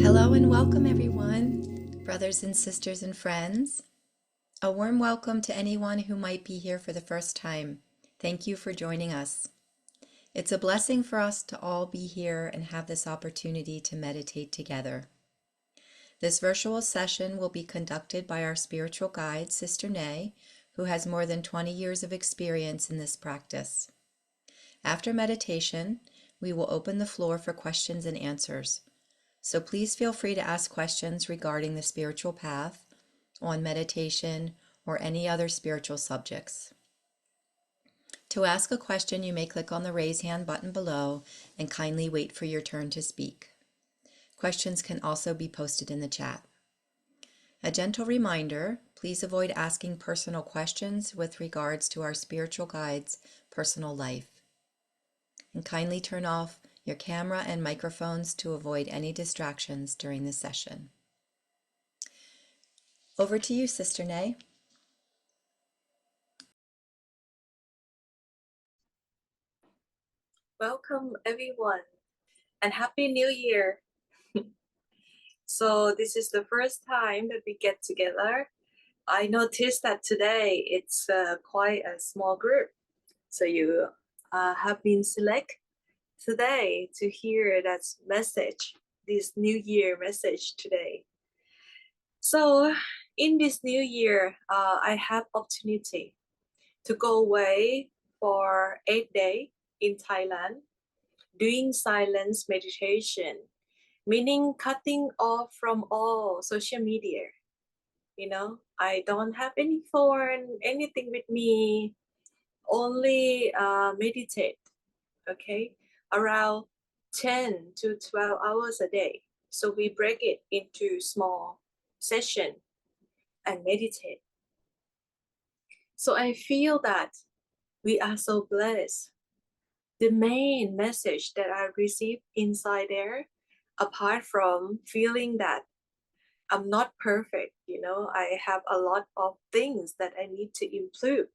Hello and welcome, everyone, brothers and sisters and friends. A warm welcome to anyone who might be here for the first time. Thank you for joining us. It's a blessing for us to all be here and have this opportunity to meditate together. This virtual session will be conducted by our spiritual guide, Sister Nay, who has more than 20 years of experience in this practice. After meditation, we will open the floor for questions and answers. So please feel free to ask questions regarding the spiritual path, on meditation, or any other spiritual subjects. To ask a question, you may click on the raise hand button below and kindly wait for your turn to speak. Questions can also be posted in the chat. A gentle reminder, please avoid asking personal questions with regards to our spiritual guide's personal life. And kindly turn off your camera and microphones to avoid any distractions during the session. Over to you, Sister Nay. Welcome everyone and Happy New Year. So this is the first time that we get together. I noticed that today it's quite a small group. So you have been selected today to hear that message, this New Year message today. So in this New Year, I have opportunity to go away for 8 days in Thailand, doing silence meditation, meaning cutting off from all social media. I don't have any phone, anything with me, only meditate, okay, around 10 to 12 hours a day. So we break it into small session and meditate. So I feel that we are so blessed. The main message that I received inside there, apart from feeling that I'm not perfect, I have a lot of things that I need to improve,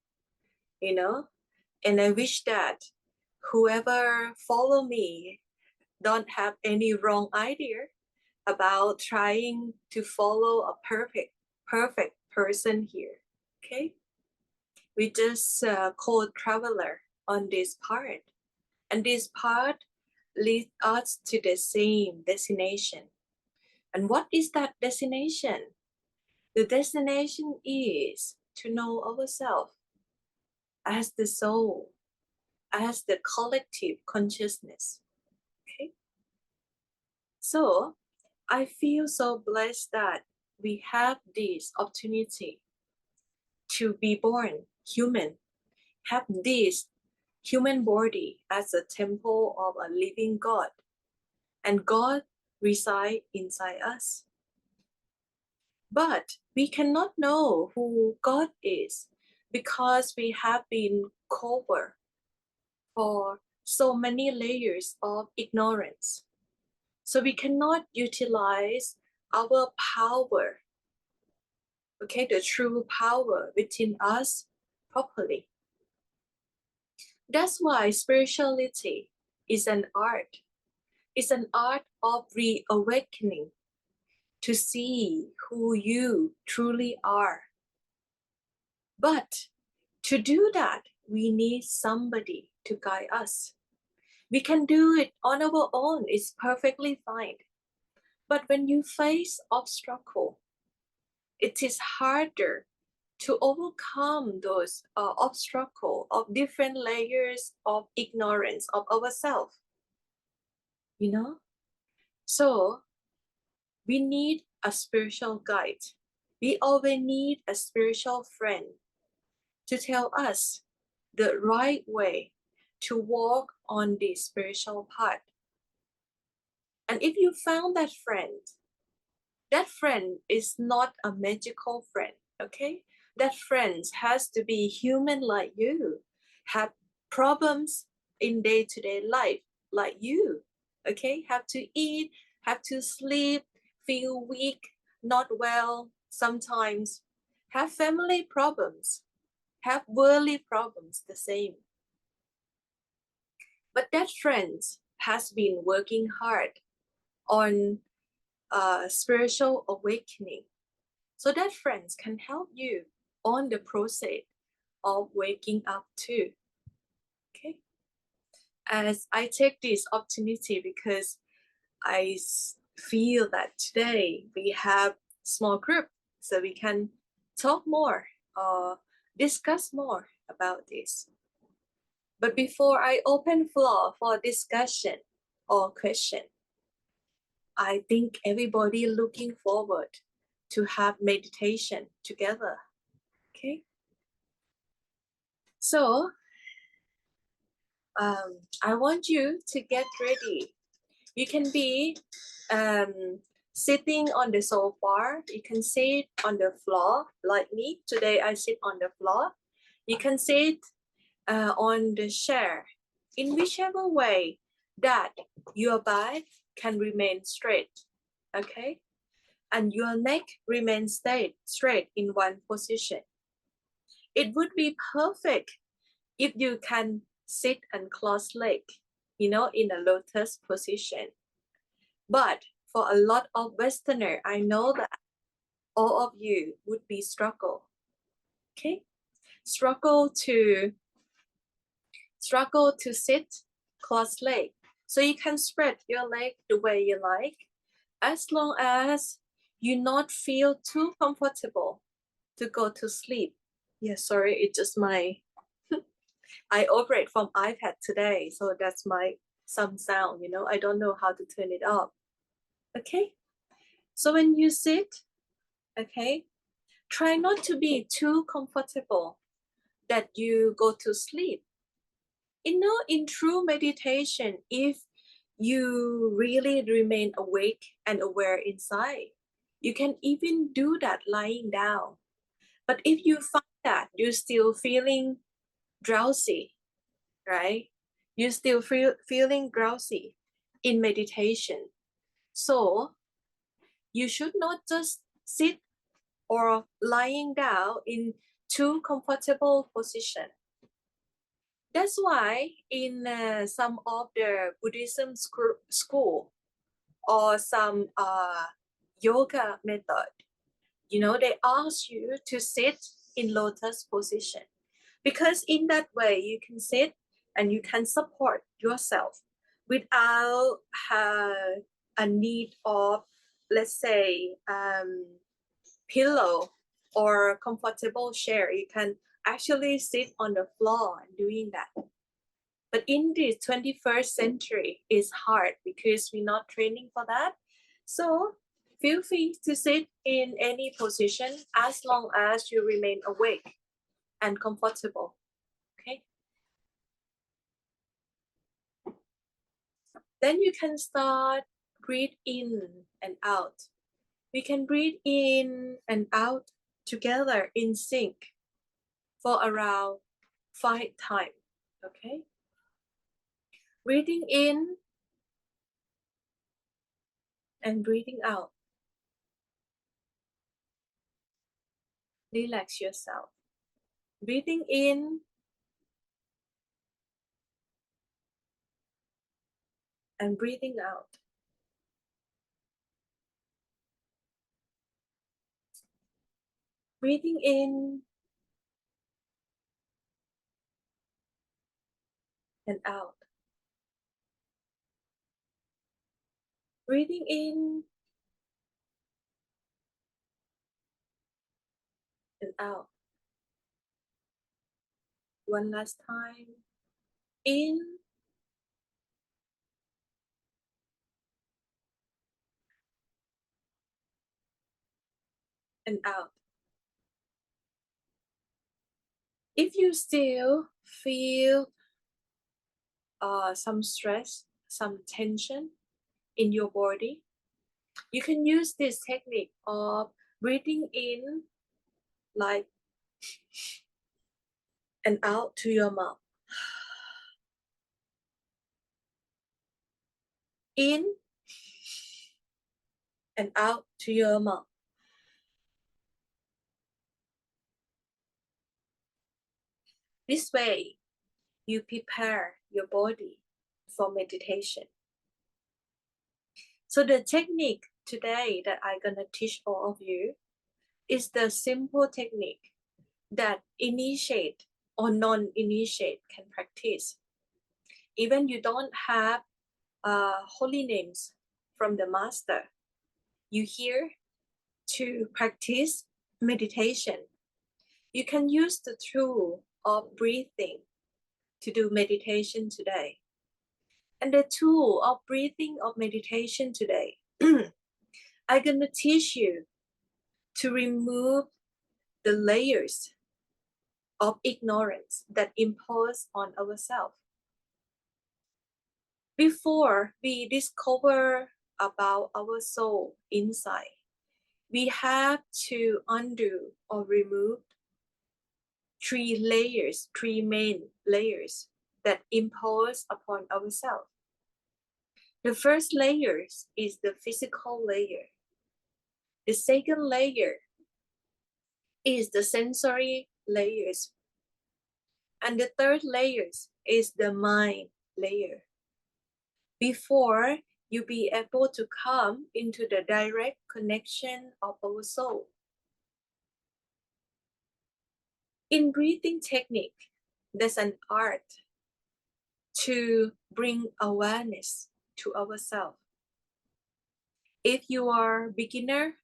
and I wish that whoever follow me don't have any wrong idea about trying to follow a perfect person here. Okay, we just co-traveler on this part, and this part leads us to the same destination. And what is that destination? The destination is to know ourselves as the soul, as the collective consciousness. Okay. So I feel so blessed that we have this opportunity to be born human, have this human body as a temple of a living God, and God resides inside us. But we cannot know who God is because we have been covered for so many layers of ignorance. So we cannot utilize our power, okay, the true power within us properly. That's why spirituality is an art. It's an art of reawakening to see who you truly are. But to do that, we need somebody to guide us. We can do it on our own, it's perfectly fine. But when you face obstacle, it is harder to overcome those obstacles of different layers of ignorance of ourselves. So we need a spiritual guide. We always need a spiritual friend to tell us the right way to walk on this spiritual path. And if you found that friend is not a magical friend, okay? That friend has to be human like you, have problems in day-to-day life like you, okay? Have to eat, have to sleep, feel weak, not well, sometimes have family problems, have worldly problems the same. but that friend has been working hard on spiritual awakening. So that friends can help you on the process of waking up too. Okay. As I take this opportunity because I feel that today we have small group, so we can talk more or discuss more about this. But before I open floor for discussion or question, I think everybody looking forward to have meditation together. Okay. So I want you to get ready. You can be sitting on the sofa. You can sit on the floor like me. Today I sit on the floor. You can sit on the chair in whichever way that your back can remain straight. Okay. And your neck remains straight in one position. It would be perfect if you can sit and cross leg, in a lotus position. But for a lot of Westerner, I know that all of you would be struggle. Okay, struggle to sit cross leg. So you can spread your leg the way you like, as long as you not feel too comfortable to go to sleep. Yeah, sorry, it's just my I operate from iPad today, so that's my some sound, I don't know how to turn it off. Okay, so when you sit, okay, try not to be too comfortable that you go to sleep. In true meditation, if you really remain awake and aware inside, you can even do that lying down. But if you find that you're still feeling drowsy, right? You're still feeling drowsy in meditation. So you should not just sit or lying down in too comfortable position. That's why in some of the Buddhism school or some yoga method, they ask you to sit in lotus position, because in that way you can sit and you can support yourself without a need of, let's say, pillow or comfortable chair. You can actually sit on the floor and doing that. But in the 21st century, it's hard because we're not training for that. So feel free to sit in any position as long as you remain awake and comfortable. Okay. Then you can start breathe in and out. We can breathe in and out together in sync for around 5 times. Okay. Breathing in and breathing out. Relax yourself. Breathing in and breathing out. Breathing in and out. Breathing in and out. One last time. In and out. If you still feel some stress, some tension in your body, you can use this technique of breathing in like and out to your mouth. In and out to your mouth. This way, you prepare your body for meditation. So the technique today that I'm gonna teach all of you is the simple technique that initiate or non-initiate can practice. Even you don't have holy names from the master, you here to practice meditation. You can use the tool of breathing to do meditation today. And the tool of breathing of meditation today, I'm gonna teach you to remove the layers of ignorance that impose on ourselves. Before we discover about our soul inside, we have to undo or remove three main layers that impose upon ourselves. The first layer is the physical layer. The second layer is the sensory layers. And the third layer is the mind layer. Before you be able to come into the direct connection of our soul. In breathing technique, there's an art to bring awareness to ourselves. If you are beginner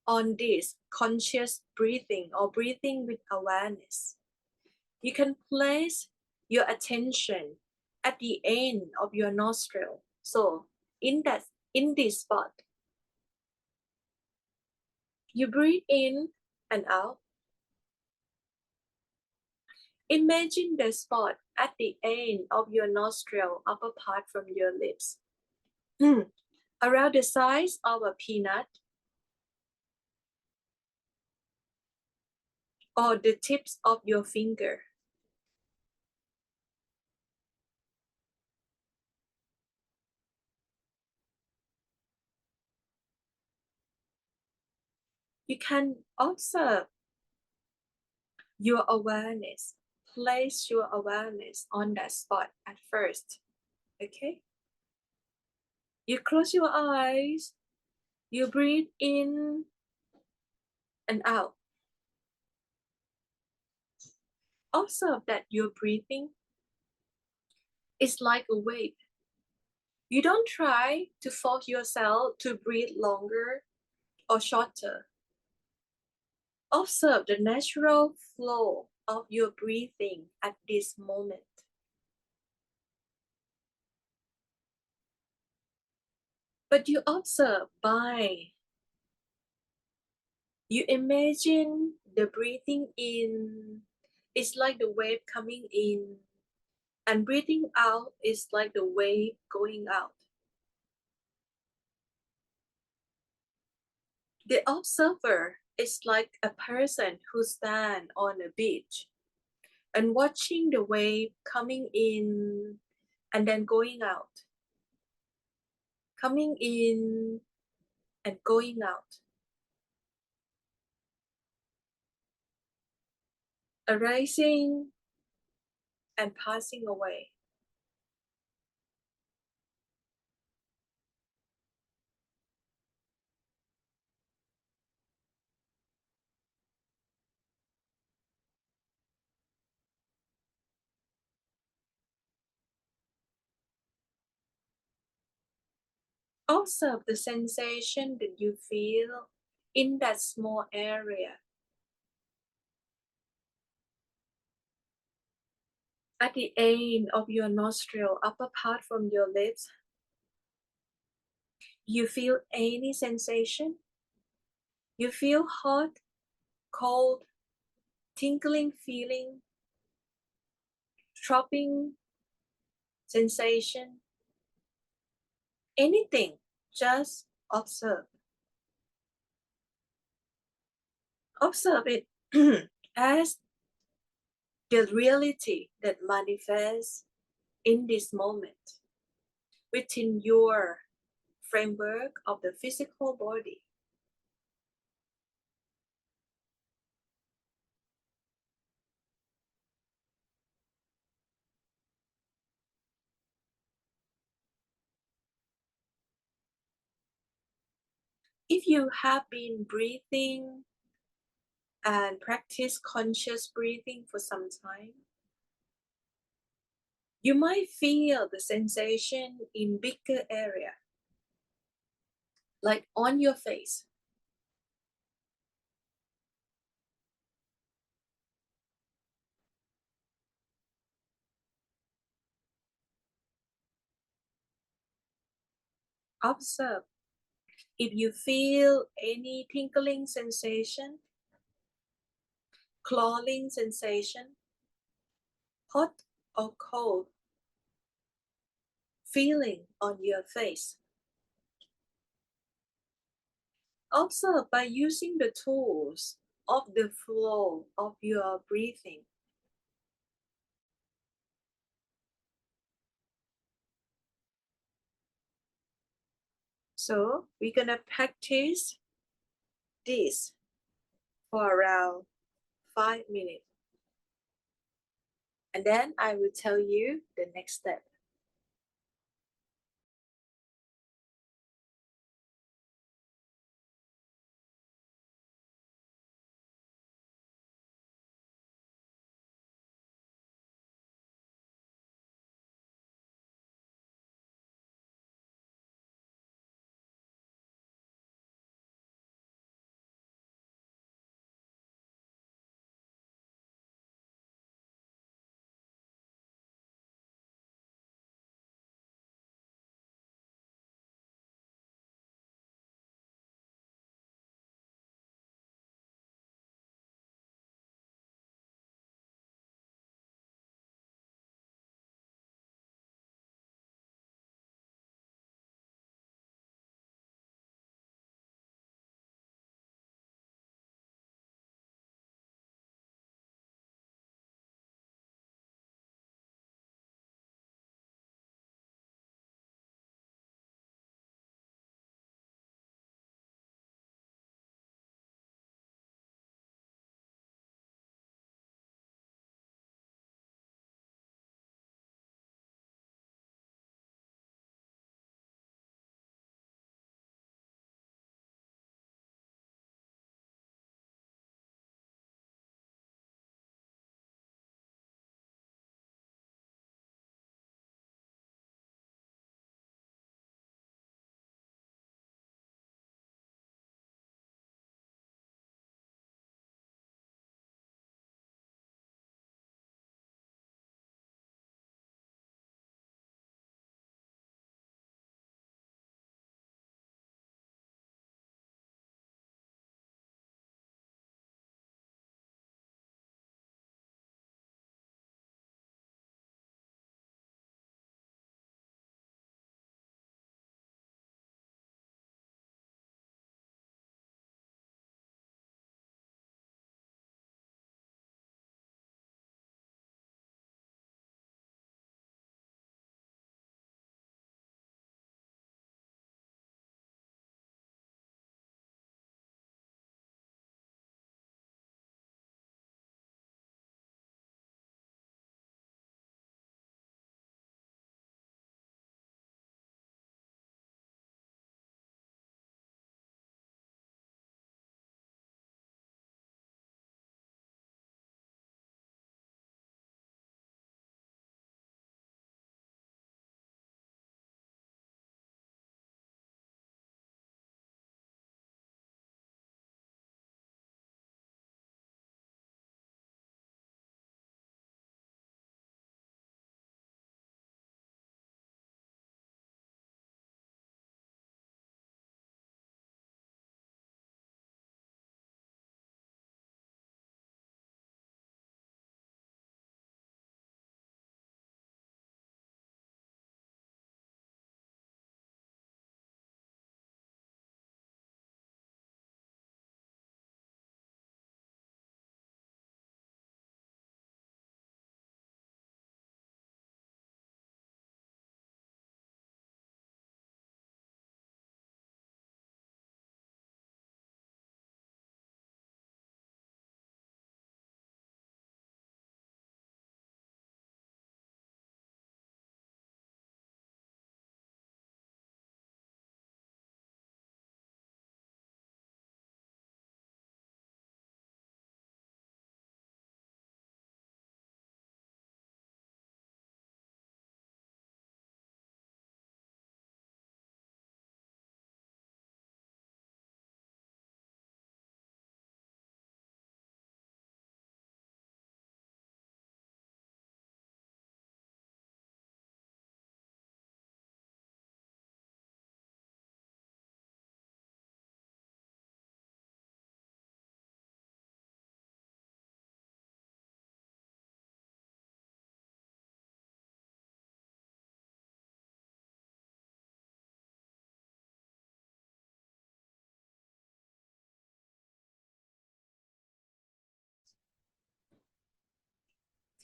on this conscious breathing or breathing with awareness, you can place your attention at the end of your nostril. So in this spot, you breathe in and out. Imagine the spot at the end of your nostril, up apart from your lips, around the size of a peanut, or the tips of your finger. You can observe your awareness, place your awareness on that spot at first, okay? You close your eyes, you breathe in and out. Observe that your breathing is like a wave. You don't try to force yourself to breathe longer or shorter. Observe the natural flow of your breathing at this moment. But you observe by, you imagine the breathing in is like the wave coming in, and breathing out is like the wave going out. The observer is like a person who stands on a beach and watching the wave coming in and then going out, coming in and going out, arising and passing away. Observe the sensation that you feel in that small area. At the end of your nostril, up apart from your lips, you feel any sensation? You feel hot, cold, tingling feeling, throbbing sensation, anything, just observe. Observe it as the reality that manifests in this moment within your framework of the physical body. If you have been breathing and practice conscious breathing for some time, you might feel the sensation in bigger area, like on your face. Observe if you feel any tingling sensation, clawing sensation, hot or cold feeling on your face. Observe by using the tools of the flow of your breathing. So we're gonna practice this for around 5 minutes. And then I will tell you the next step.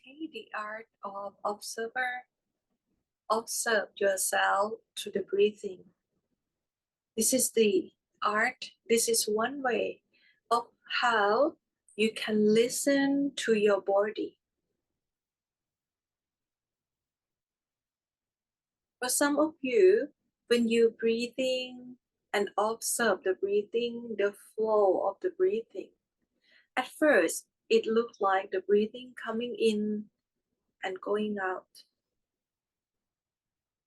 Okay, the art of observer. Observe yourself through the breathing. This is the art. This is one way of how you can listen to your body. For some of you, when you're breathing and observe the breathing, the flow of the breathing, at first it looked like the breathing coming in and going out.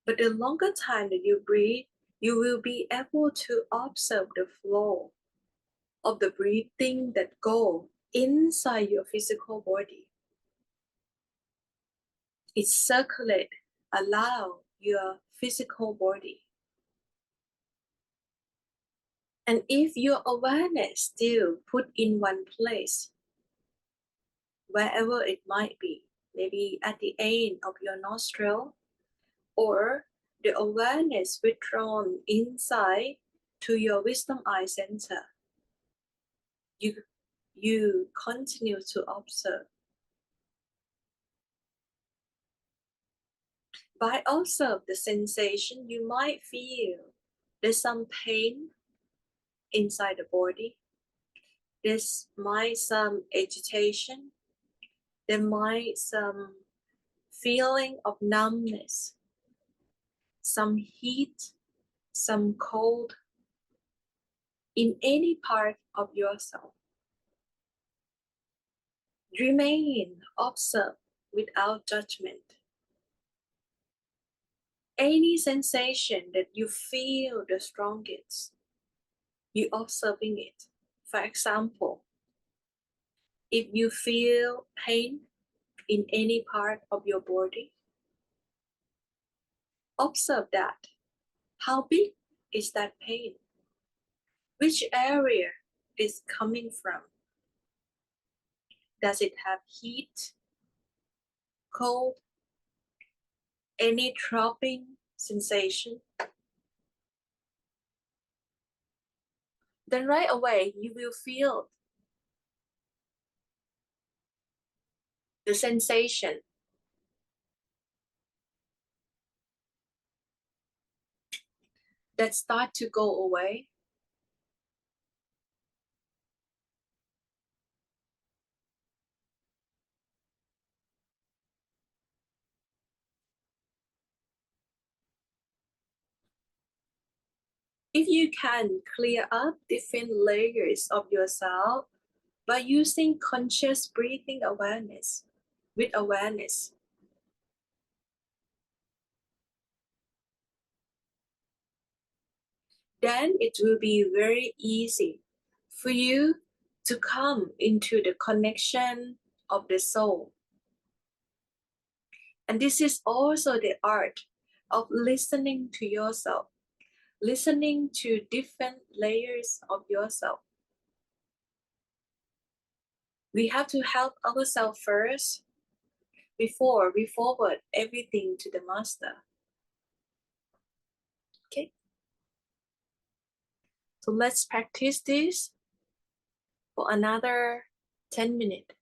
But the longer time that you breathe, you will be able to observe the flow of the breathing that go inside your physical body. It circulate, allow your physical body. And if your awareness still put in one place, wherever it might be, maybe at the end of your nostril, or the awareness withdrawn inside to your wisdom eye center, you continue to observe. By observe the sensation, you might feel there's some pain inside the body. There's might some agitation. There might some feeling of numbness, some heat, some cold in any part of yourself. Remain, observe without judgment. Any sensation that you feel the strongest, you observing it. For example, if you feel pain in any part of your body, observe that. How big is that pain? Which area is coming from? Does it have heat, cold, any throbbing sensation? Then right away you will feel the sensation. That start to go away. If you can clear up different layers of yourself by using conscious breathing awareness with awareness, then it will be very easy for you to come into the connection of the soul. And this is also the art of listening to yourself, listening to different layers of yourself. We have to help ourselves first before we forward everything to the master. Okay? So let's practice this for another 10 minutes.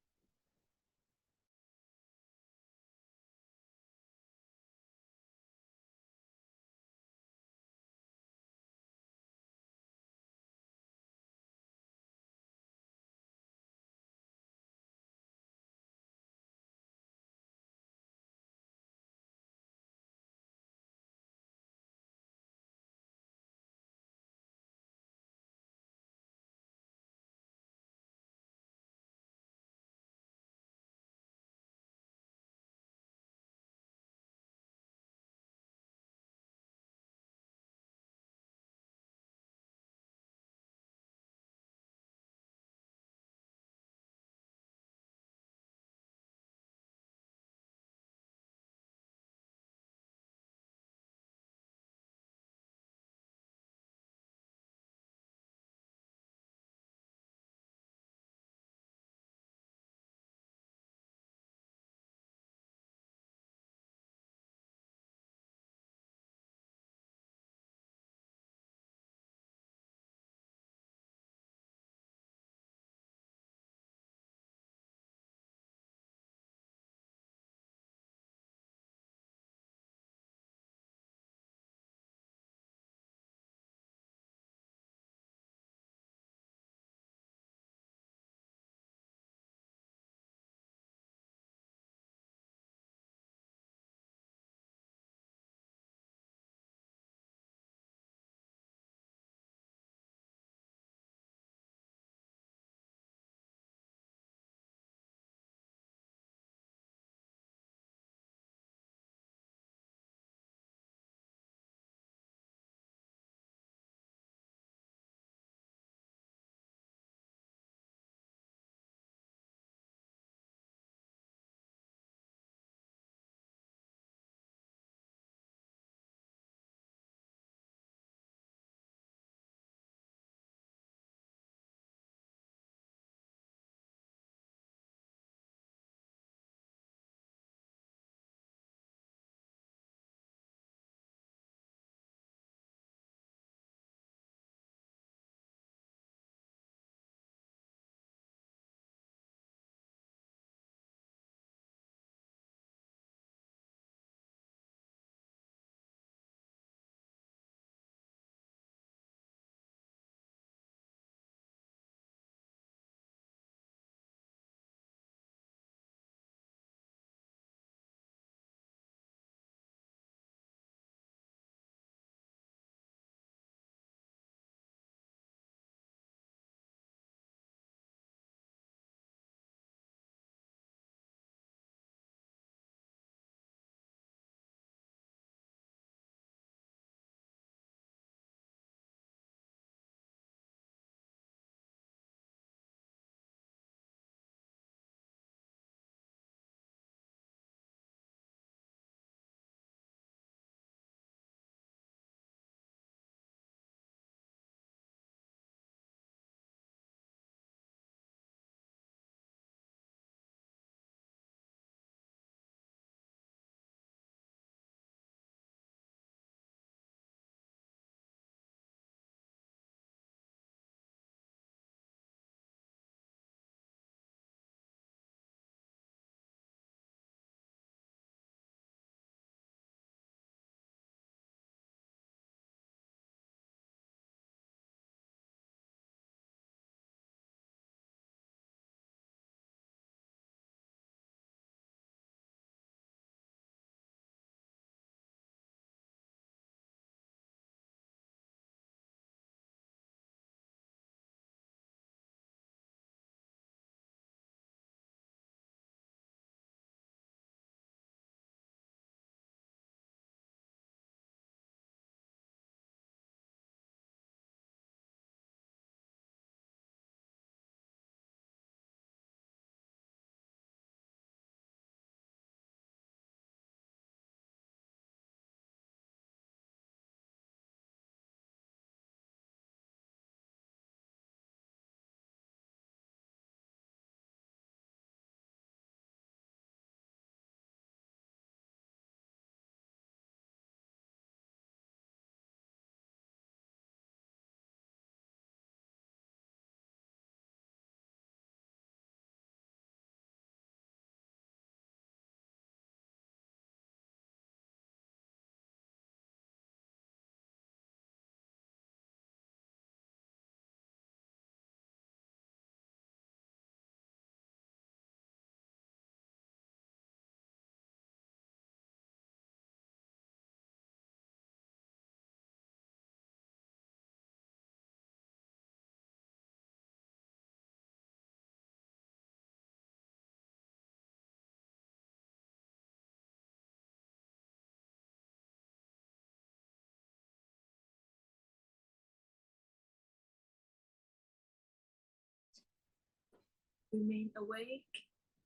Remain awake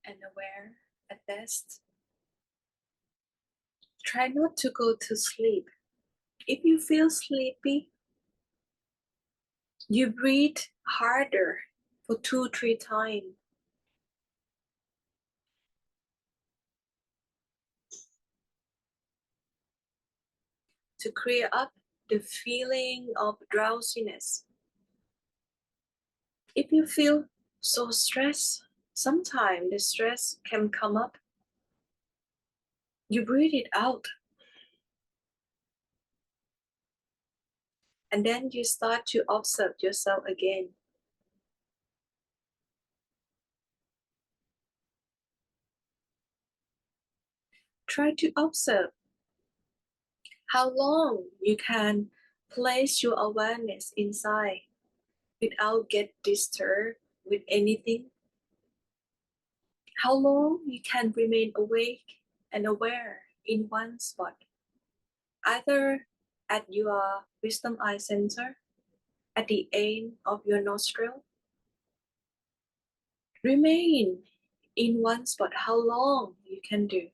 and aware at best. Try not to go to sleep. If you feel sleepy, you breathe harder for 2-3 times to clear up the feeling of drowsiness. If you feel so stressed, sometimes the stress can come up. You breathe it out. And then you start to observe yourself again. Try to observe how long you can place your awareness inside without get disturbed with anything. How long you can remain awake and aware in one spot, either at your wisdom eye center, at the end of your nostril. Remain in one spot how long you can do.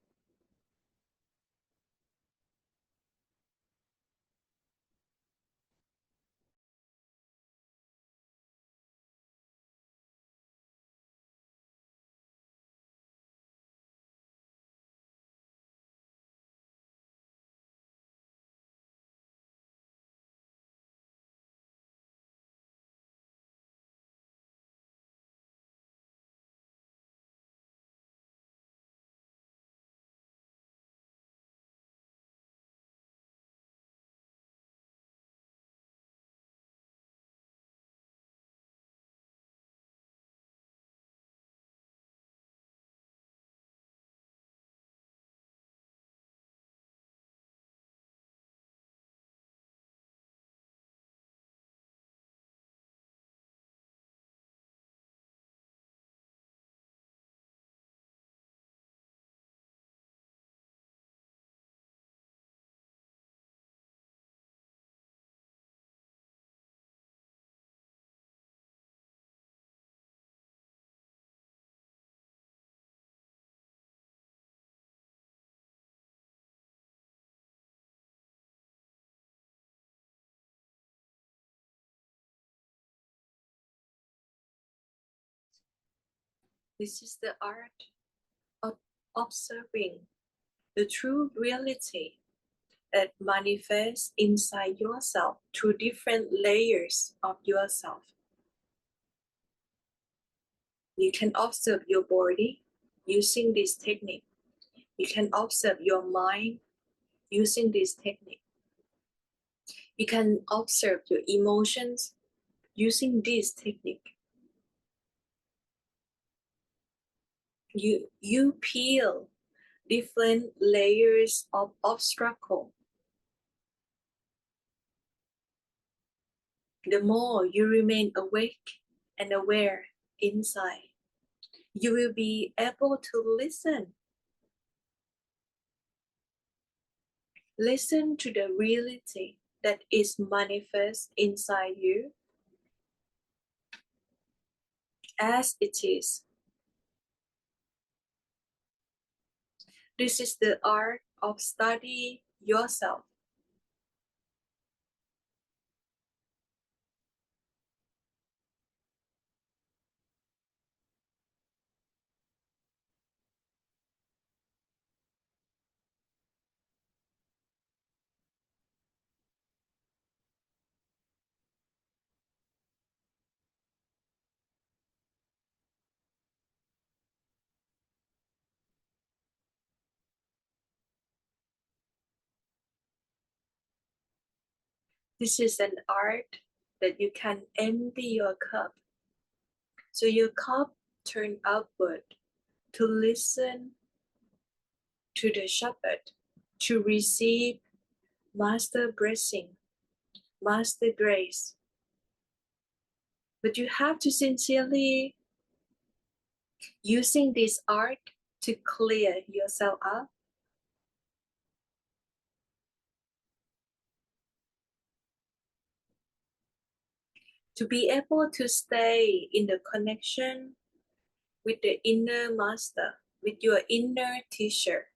This is the art of observing the true reality that manifests inside yourself through different layers of yourself. You can observe your body using this technique. You can observe your mind using this technique. You can observe your emotions using this technique. You peel different layers of obstacle. The more you remain awake and aware inside, you will be able to listen. Listen to the reality that is manifest inside you as it is. This is the art of study yourself. This is an art that you can empty your cup. So your cup turn upward to listen to the shepherd, to receive master blessing, master grace. But you have to sincerely using this art to clear yourself up. To be able to stay in the connection with the inner master, with your inner teacher.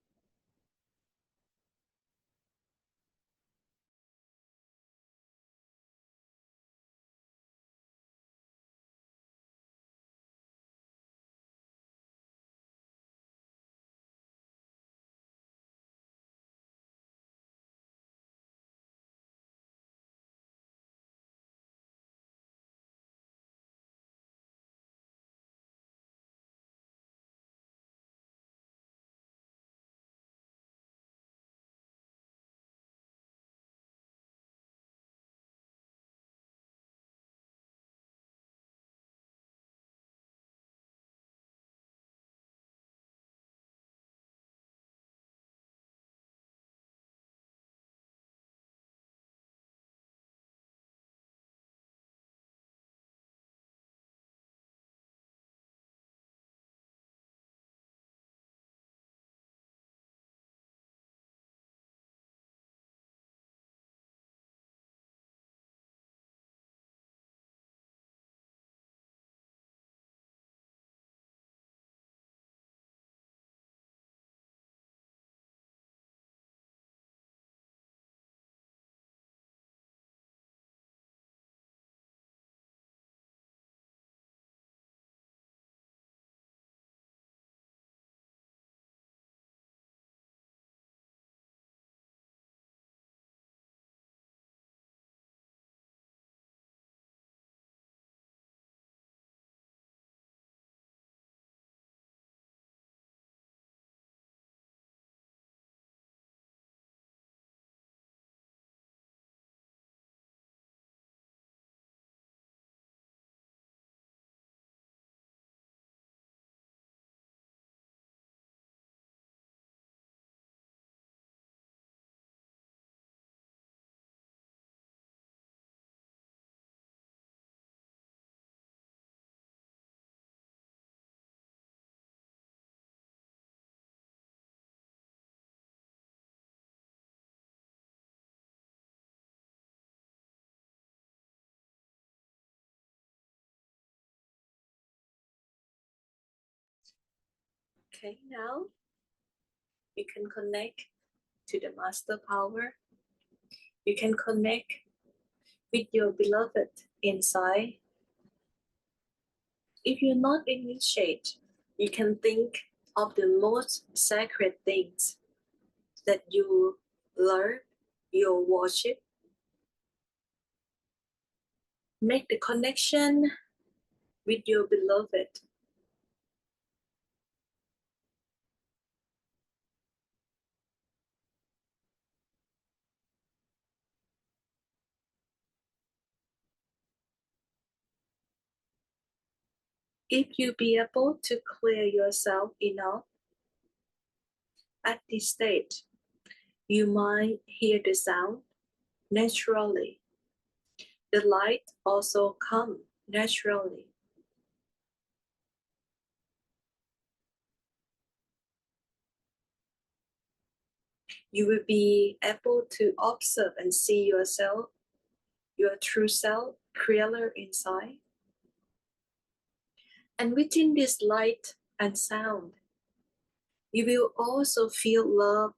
Okay, now you can connect to the master power. You can connect with your beloved inside. If you're not initiate, you can think of the most sacred things that you love, you worship. Make the connection with your beloved. If you be able to clear yourself enough at this stage, you might hear the sound naturally. The light also come naturally. You will be able to observe and see yourself, your true self, clearer inside. And within this light and sound, you will also feel love,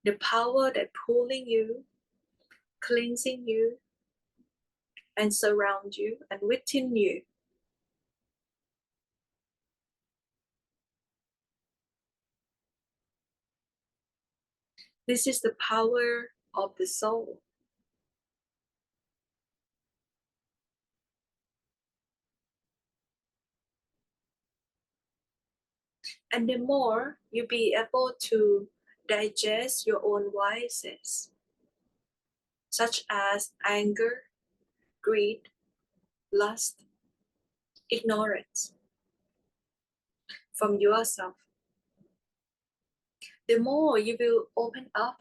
the power that pulling you, cleansing you, and surround you and within you. This is the power of the soul. And the more you be able to digest your own vices, such as anger, greed, lust, ignorance, from yourself, the more you will open up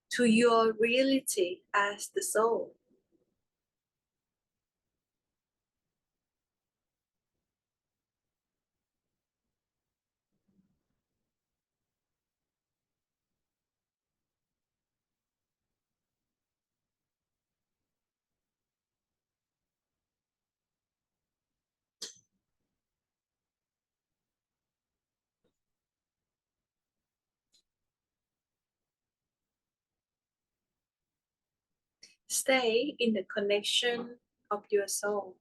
to your reality as the soul. Stay in the connection of your soul.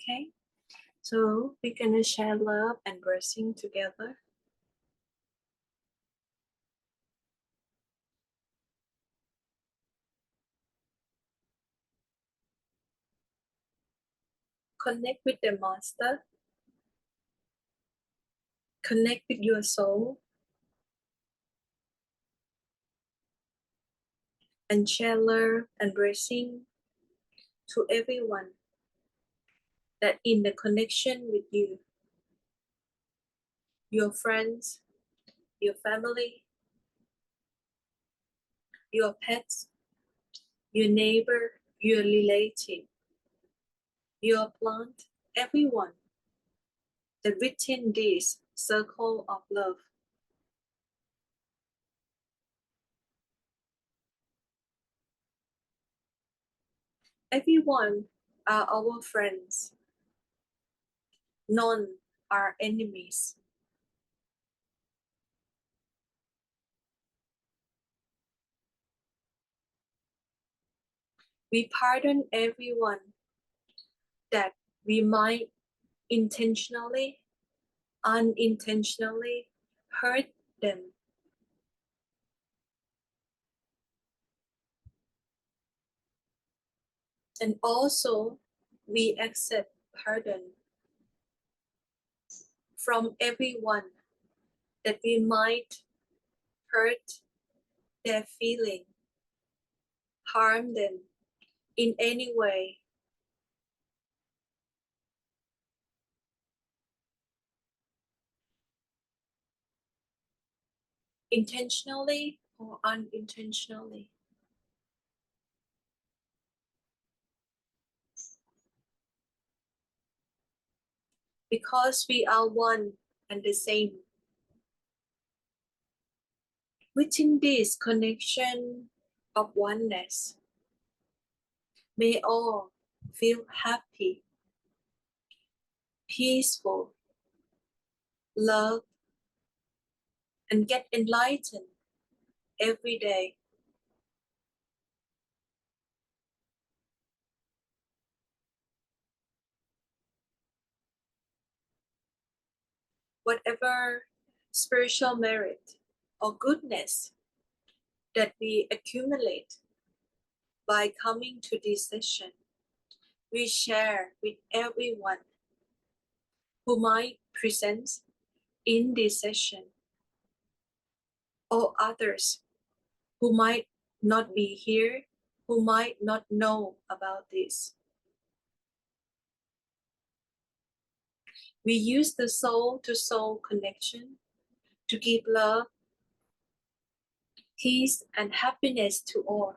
Okay, so we're gonna share love and blessing together. Connect with the master. Connect with your soul and share love and blessing to everyone that in the connection with you, your friends, your family, your pets, your neighbor, your relative, your plant, everyone that within this circle of love. Everyone are our friends. None are enemies. We pardon everyone that we might intentionally, unintentionally hurt them. And also, we accept pardon from everyone that we might hurt their feeling, harm them in any way. Intentionally or unintentionally. Because we are one and the same. Within this connection of oneness, may all feel happy, peaceful, love, and get enlightened every day. Whatever spiritual merit or goodness that we accumulate by coming to this session, we share with everyone who might present in this session or others who might not be here, who might not know about this. We use the soul to soul connection to give love, peace, and happiness to all.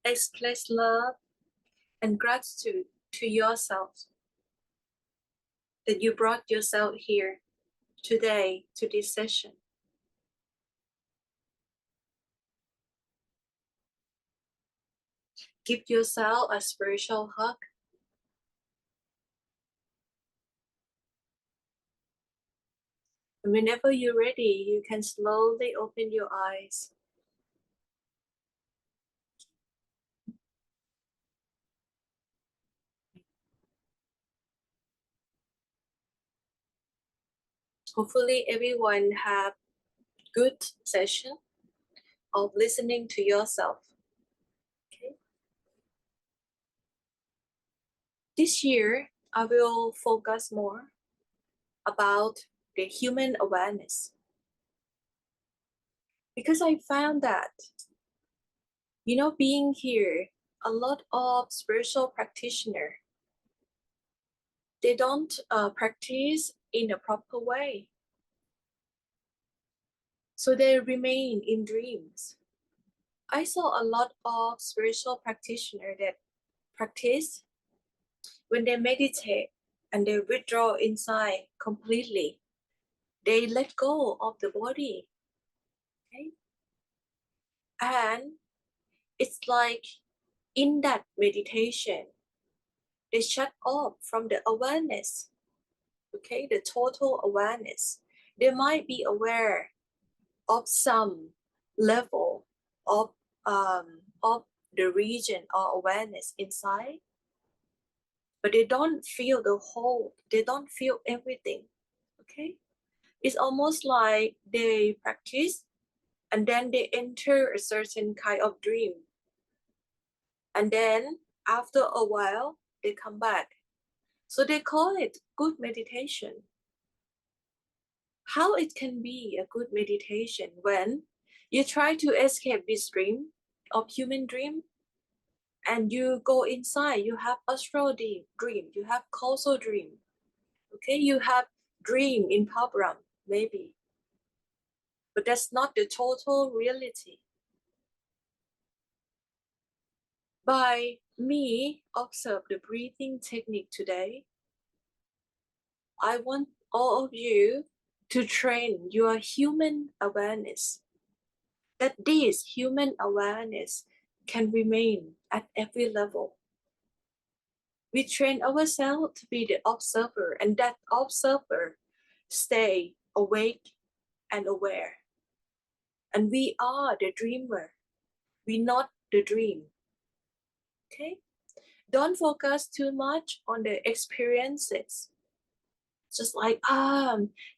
Express love and gratitude to yourself that you brought yourself here today to this session. Give yourself a spiritual hug. And whenever you're ready, you can slowly open your eyes. Hopefully everyone have good session of listening to yourself. Okay. This year, I will focus more about the human awareness because I found that, being here, a lot of spiritual practitioner, they don't practice in a proper way. So they remain in dreams. I saw a lot of spiritual practitioner that practice when they meditate and they withdraw inside completely. They let go of the body. Okay? And it's like in that meditation, they shut off from the awareness. Okay, the total awareness. They might be aware of some level of the region or awareness inside, but they don't feel the whole, they don't feel everything. Okay, it's almost like they practice and then they enter a certain kind of dream, and then after a while they come back. So they call it good meditation. How it can be a good meditation when you try to escape this dream of human dream, and you go inside, you have astral dream, you have causal dream, okay, you have dream in program maybe, but that's not the total reality. By me observe the breathing technique today, I want all of you to train your human awareness, that this human awareness can remain at every level. We train ourselves to be the observer, and that observer stay awake and aware. And we are the dreamer. We're not the dream. Okay? Don't focus too much on the experiences. Just like,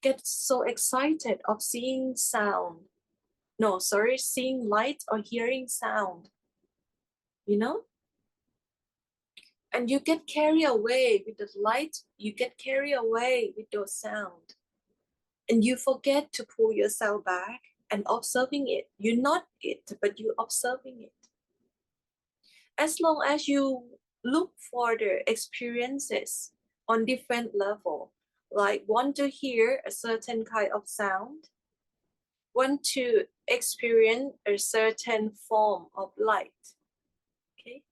get so excited of seeing sound. No, sorry, seeing light or hearing sound. You know? And you get carried away with the light, you get carried away with the sound. And you forget to pull yourself back and observing it. You're not it, but you're observing it. As long as you look for the experiences on different level, like want to hear a certain kind of sound, want to experience a certain form of light, okay?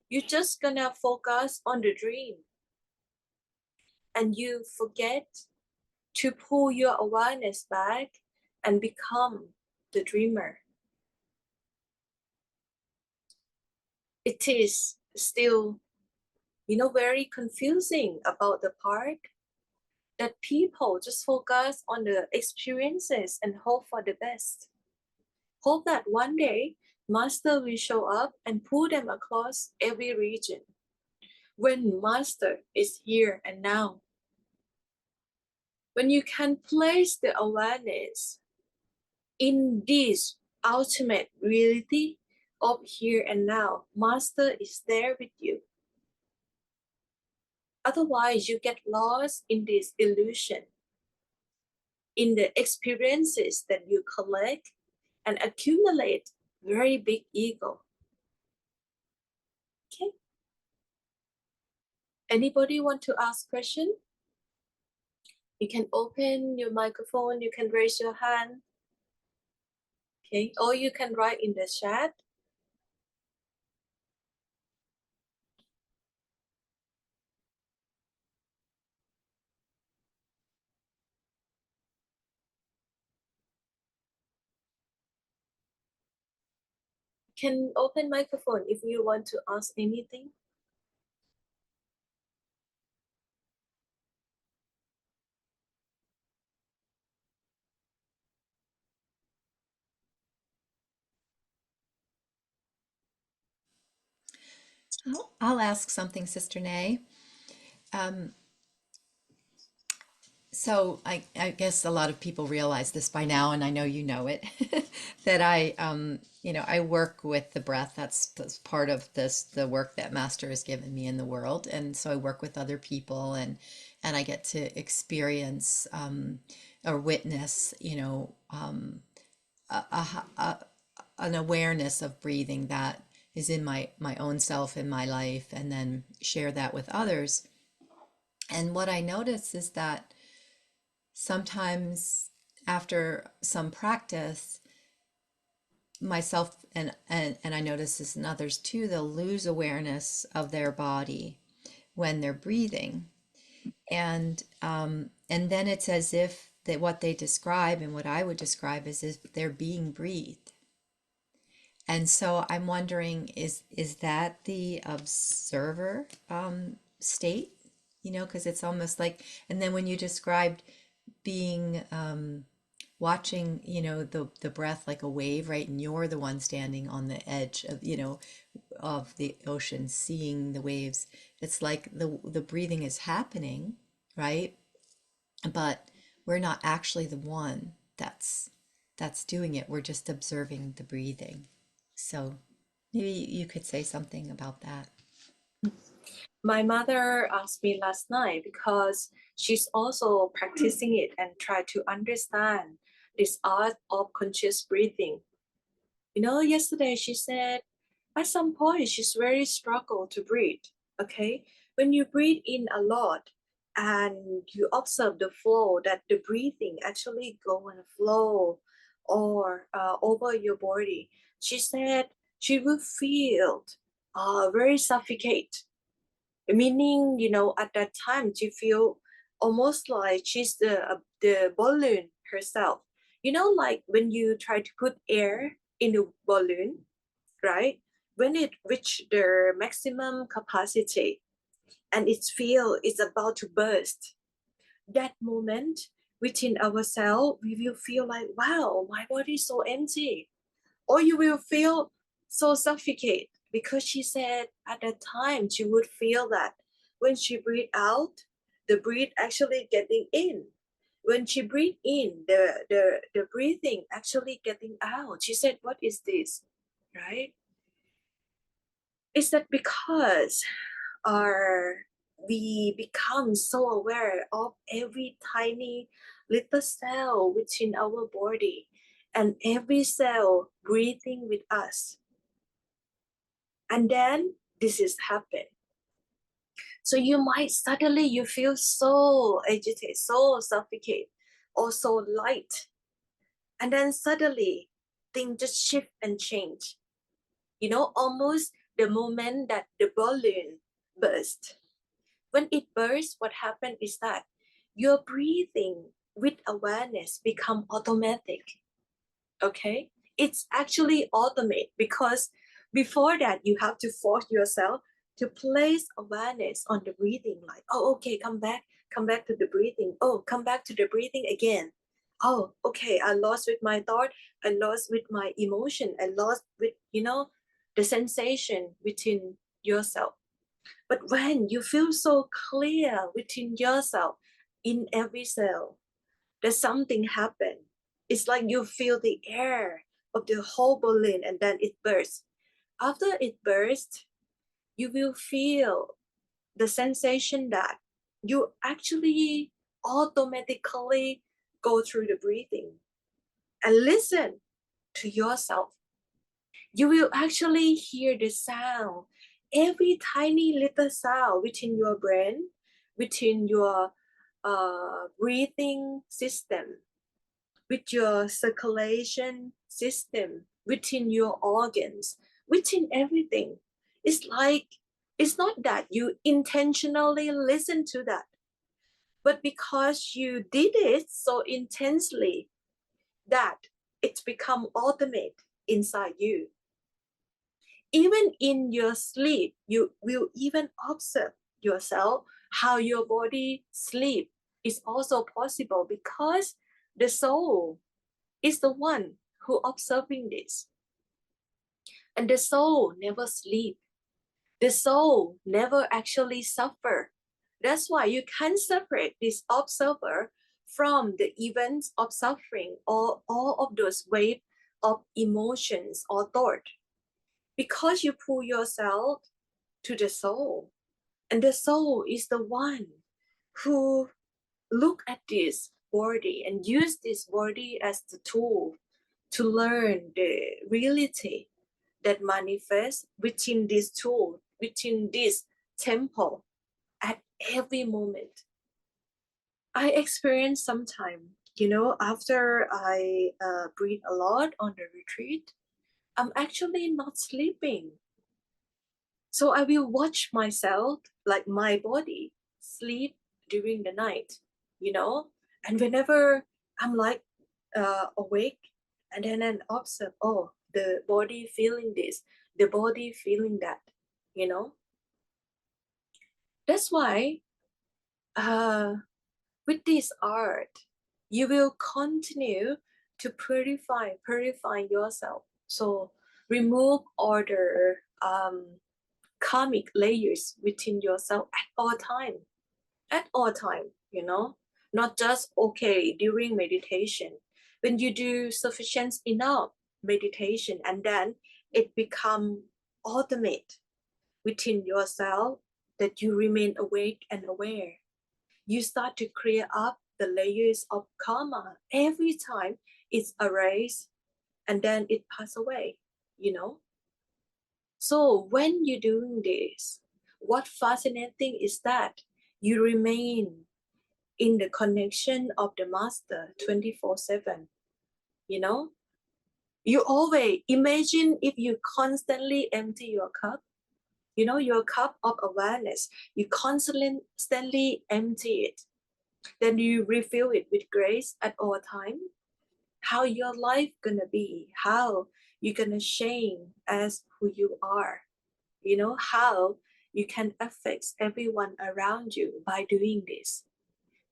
You're just gonna focus on the dream, and you forget to pull your awareness back and become the dreamer. It is still, very confusing about the part that people just focus on the experiences and hope for the best. Hope that one day Master will show up and pull them across every region. When Master is here and now, when you can place the awareness in this ultimate reality of here and now, Master is there with you. Otherwise, you get lost in this illusion, in the experiences that you collect and accumulate very big ego. Okay. Anybody want to ask question? You can open your microphone, you can raise your hand. Okay, or you can write in the chat. You can open microphone if you want to ask anything. I'll ask something, Sister Nay. So I guess a lot of people realize this by now, and I know you know it, that I work with the breath. That's part of the work that Master has given me in the world. And so I work with other people and I get to experience or witness, a, a, a, an awareness of breathing that is in my own self in my life, and then share that with others. And what I notice is that sometimes after some practice, myself and I notice this in others too, they'll lose awareness of their body when they're breathing. And then it's as if that what they describe and what I would describe is if they're being breathed. And so I'm wondering, is that the observer state? Because it's almost like, and then when you described being watching, the breath like a wave, right? And you're the one standing on the edge of, of the ocean, seeing the waves. It's like the breathing is happening, right? But we're not actually the one that's doing it. We're just observing the breathing. So maybe you could say something about that. My mother asked me last night because she's also practicing it and try to understand this art of conscious breathing. Yesterday she said at some point she's very struggle to breathe. Okay, when you breathe in a lot and you observe the flow that the breathing actually go and flow or over your body, she said she will feel very suffocate, meaning at that time she feel almost like she's the balloon herself. Like when you try to put air in a balloon, right? When it reach their maximum capacity and it feel it's about to burst, that moment within ourselves we will feel like, wow, my body is so empty, or you will feel so suffocate, because she said at that time she would feel that when she breathe out, the breath actually getting in. When she breathe in, the breathing actually getting out. She said, what is this? Right? Is that because our we become so aware of every tiny little cell within our body and every cell breathing with us, and then this is happen. So you might suddenly you feel so agitated, so suffocated, or so light, and then suddenly things just shift and change. Almost the moment that the balloon burst. When it bursts, what happened is that your breathing with awareness become automatic. Okay, it's actually automate, because before that you have to force yourself to place awareness on the breathing, like, oh, okay, come back to the breathing, oh, come back to the breathing again, oh, okay, I lost with my thought, I lost with my emotion, I lost with the sensation within yourself. But when you feel so clear within yourself, in every cell, that something happened. It's like you feel the air of the whole balloon and then it bursts. After it bursts, you will feel the sensation that you actually automatically go through the breathing and listen to yourself. You will actually hear the sound, every tiny little sound within your brain, within your breathing system, with your circulation system, within your organs, within everything. It's like, it's not that you intentionally listen to that, but because you did it so intensely that it's become ultimate inside you. Even in your sleep, you will even observe yourself how your body sleep is also possible, because the soul is the one who observing this. And the soul never sleep. The soul never actually suffer. That's why you can separate this observer from the events of suffering or all of those waves of emotions or thought, because you pull yourself to the soul, and the soul is the one who look at this body and use this body as the tool to learn the reality that manifests within this tool, within this temple at every moment. I experienced sometime, after I breathe a lot on the retreat, I'm actually not sleeping. So I will watch myself, like my body, sleep during the night, and whenever I'm like awake, and then I observe, oh, the body feeling this, the body feeling that, you know. That's why with this art, you will continue to purify yourself. So remove all the karmic layers within yourself at all time, not just during meditation. When you do sufficient enough meditation, and then it become ultimate within yourself, that you remain awake and aware, you start to clear up the layers of karma every time it's erased and then it pass away, you know. So when you're doing this, what fascinating is that you remain in the connection of the master 24/7, you know. You always imagine if you constantly empty your cup, your cup of awareness, you constantly empty it, then you refill it with grace at all time. How your life gonna be, how you gonna change as who you are, how you can affect everyone around you by doing this.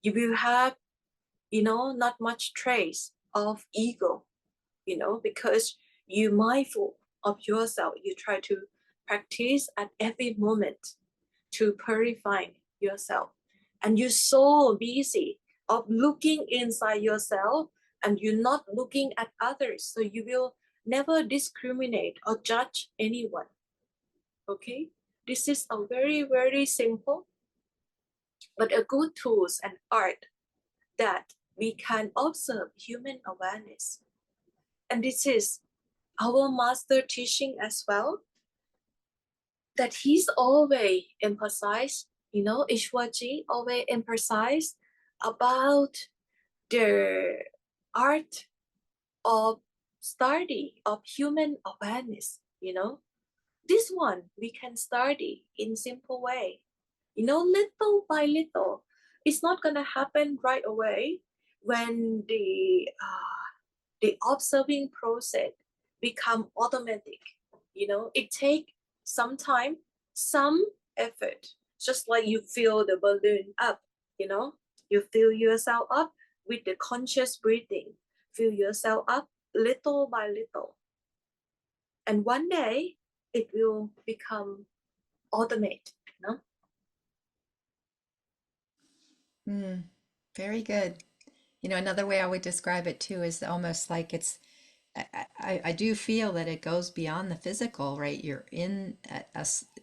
You will have, not much trace of ego, because you mindful of yourself. You try to practice at every moment to purify yourself, and you're so busy of looking inside yourself, and you're not looking at others, so you will never discriminate or judge anyone. Okay, this is a very, very simple but a good tools and art that we can observe human awareness. And this is our master teaching as well, that he's always emphasized, Ishwarji always emphasized about the art of study of human awareness, This one we can study in simple way, little by little. It's not gonna happen right away when the observing process become automatic. It take some time, some effort, just like you fill the balloon up. You fill yourself up with the conscious breathing, fill yourself up little by little, and one day it will become automate. Very good. Another way I would describe it too is almost like I do feel that it goes beyond the physical, right? You're in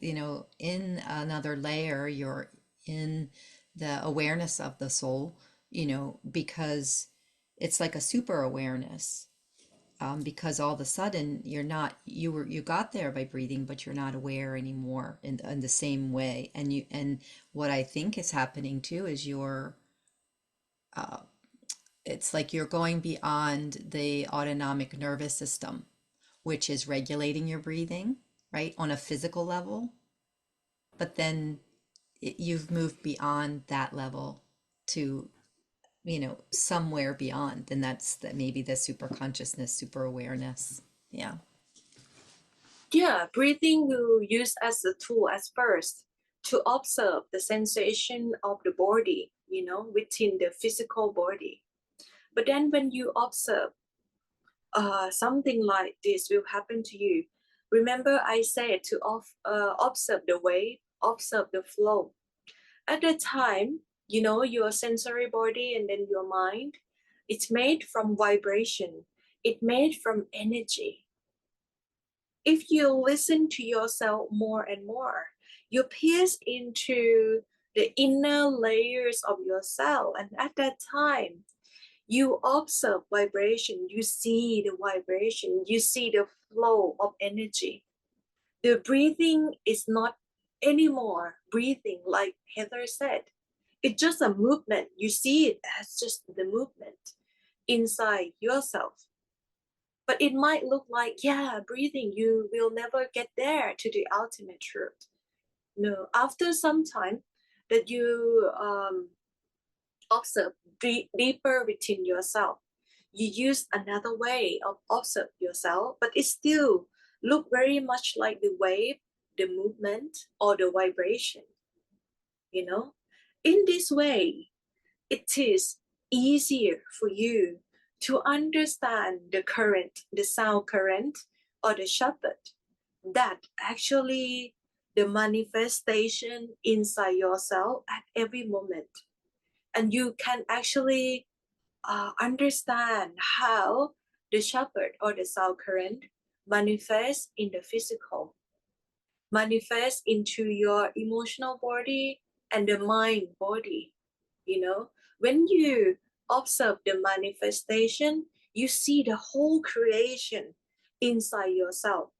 in another layer, you're in the awareness of the soul, because it's like a super awareness. Because all of a sudden you're not, you got there by breathing, but you're not aware anymore in the same way. And what I think is happening too is uh, it's like you're going beyond the autonomic nervous system, which is regulating your breathing, right, on a physical level. But then you've moved beyond that level to, somewhere beyond. And that's that maybe the super consciousness, super awareness. Yeah. Yeah, breathing will use as a tool as first to observe the sensation of the body, within the physical body. But then when you observe, something like this will happen to you. Remember I said to observe the wave, observe the flow. At that time, you know, your sensory body and then your mind, it's made from vibration. It's made from energy. If you listen to yourself more and more, you pierce into the inner layers of yourself. And at that time, you observe vibration, you see the vibration, you see the flow of energy. The breathing is not anymore breathing like Heather said. It's just a movement. You see it as just the movement inside yourself. But it might look like, yeah, breathing, you will never get there to the ultimate truth. No, after some time that you observe deeper within yourself, you use another way of observe yourself, but it still look very much like the wave, the movement, or the vibration. You know, in this way, it is easier for you to understand the current, the sound current, or the shepherd that actually the manifestation inside yourself at every moment. And you can actually understand how the shepherd or the sound current manifests in the physical, manifests into your emotional body and the mind body. You know, when you observe the manifestation, you see the whole creation inside yourself,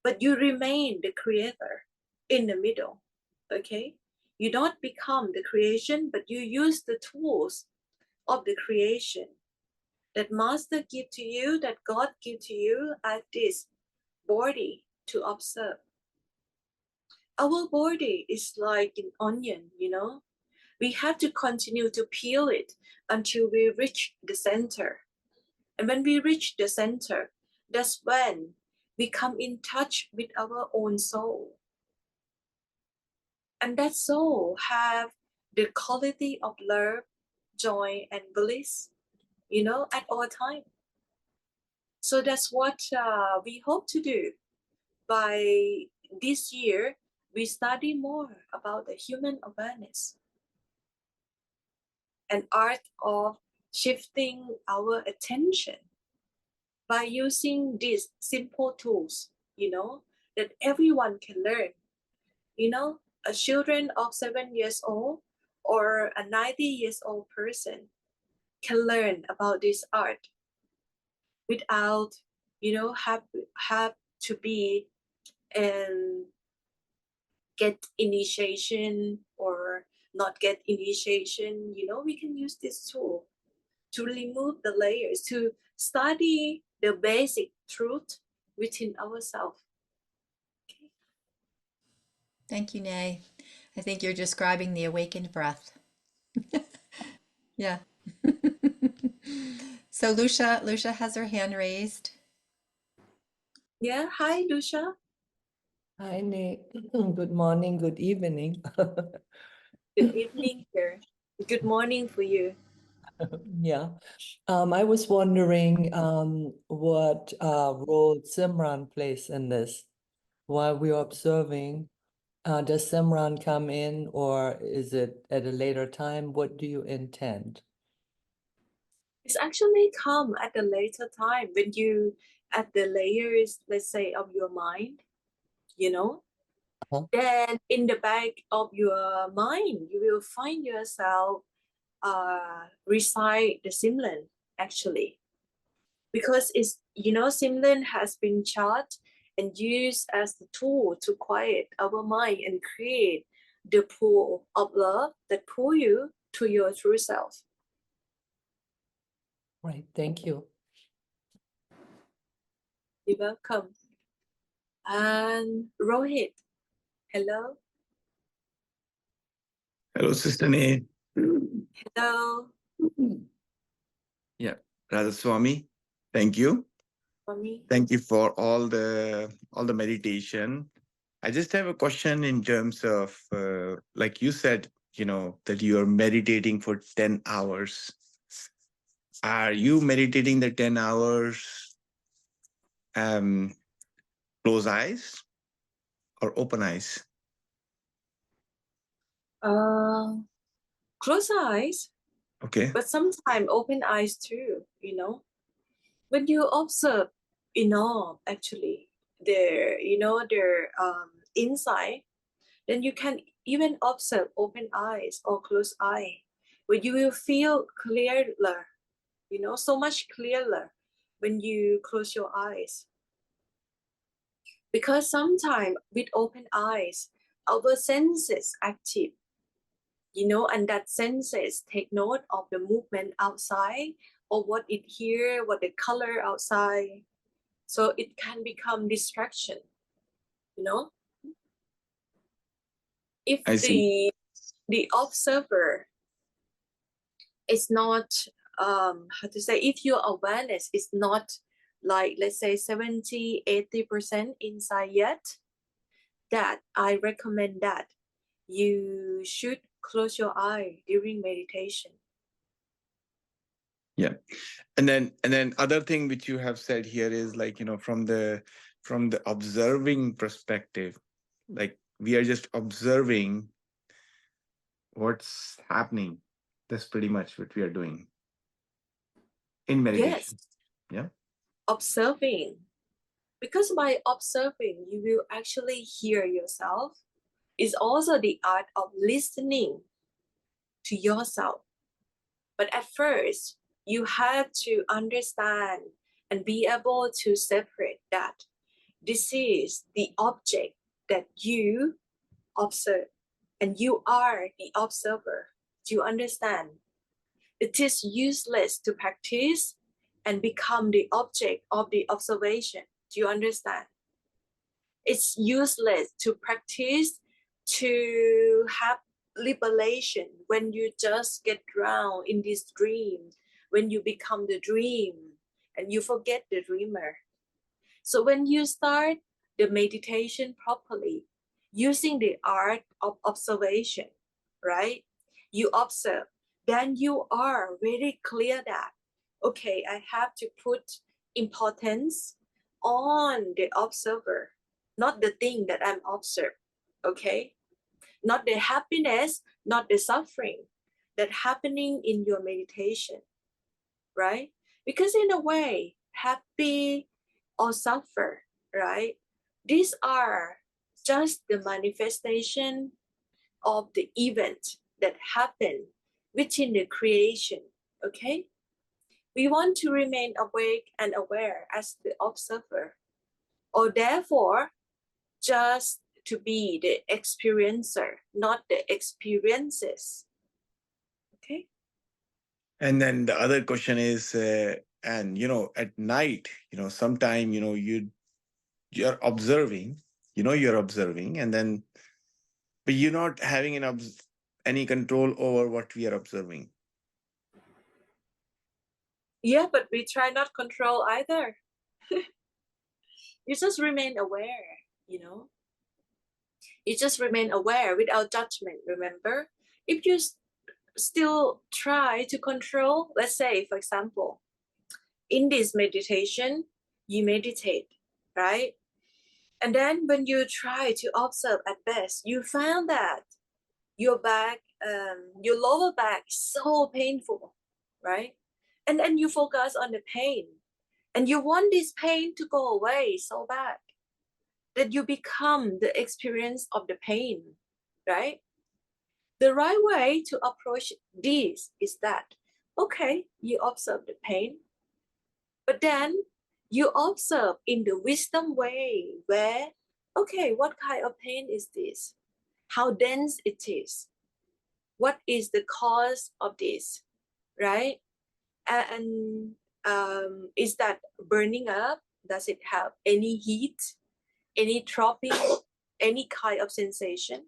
but you remain the creator in the middle. Okay, you don't become the creation, but you use the tools of the creation that master give to you, that God give to you as this body to observe. Our body is like an onion, you know. We have to continue to peel it until we reach the center. And when we reach the center, that's when we come in touch with our own soul. And that soul have the quality of love, joy, and bliss, you know, at all times. So that's what we hope to do. By this year, we study more about the human awareness and art of shifting our attention by using these simple tools, you know, that everyone can learn. You know, a children of 7 years old or a 90 years old person can learn about this art without, you know, have to be and get initiation or not get initiation. You know, we can use this tool to remove the layers, to study the basic truth within ourselves. Okay. Thank you, Nay. I think you're describing the awakened breath. Yeah. So Lucia has her hand raised. Yeah, hi, Lucia. Hi, Nick. Good morning, good evening. Good evening here. Good morning for you. Yeah. I was wondering what role Simran plays in this while we're observing. Does Simran come in or is it at a later time? What do you intend? It's actually come at a later time when you at the layers, let's say, of your mind, you know. Uh-huh. Then in the back of your mind, you will find yourself recite the Simran actually, because it's, you know, Simran has been taught and used as the tool to quiet our mind and create the pool of love that pull you to your true self. Right, thank you. You're welcome. And Rohit, hello. Hello, Sister Nay. Hello, Yeah, Radha Swami, thank you. mommy. Thank you for all the meditation. I just have a question in terms of, like you said, you know, that you are meditating for 10 hours. Are you meditating the 10 hours, close eyes or open eyes? Uh, Close eyes, Okay. but sometimes open eyes too, when you observe actually their inside, then you can even observe open eyes or closed eye, where you will feel clearer, so much clearer when you close your eyes. Because sometimes with open eyes, our senses active, and that senses take note of the movement outside, or what it hear, what the color outside. So it can become distraction, if I see. the observer is not how to say, if your awareness is not like, let's say 70-80% inside yet, that I recommend that you should close your eye during meditation. Yeah. And then other thing which you have said here is like, from the observing perspective, like we are just observing what's happening. That's pretty much what we are doing in Yes, meditation. Yeah. observing, because by observing you will actually hear yourself. It's also the art of listening to yourself. But at first, you have to understand and be able to separate that this is the object that you observe, and you are the observer. Do you understand? It is useless to practice and become the object of the observation. Do you understand? It's useless to practice to have liberation when you just get drowned in this dream, when you become the dream and you forget the dreamer. So when you start the meditation properly, using the art of observation, right? You observe, then you are very clear that, okay, I have to put importance on the observer, not the thing that I'm observed, okay? Not the happiness, not the suffering that happening in your meditation, right? Because in a way, happy or suffer, right? These are just the manifestation of the event that happened within the creation, okay? We want to remain awake and aware as the observer, or therefore just to be the experiencer, not the experiences, okay? And then the other question is, and at night, sometime, you're observing, you're observing, and then, but you're not having any control over what we are observing. Yeah, but we try not control either. You just remain aware, You just remain aware without judgment, remember? If you still try to control, let's say, for example, in this meditation, you meditate, right? And then when you try to observe at best, you found that your back, your lower back is so painful, right? And then you focus on the pain, and you want this pain to go away so bad that you become the experience of the pain, right? The right way to approach this is that, okay, you observe the pain, but then you observe in the wisdom way where, okay, what kind of pain is this? How dense it is? What is the cause of this, right? And is that burning up? Does it have any heat, any throbbing, any kind of sensation?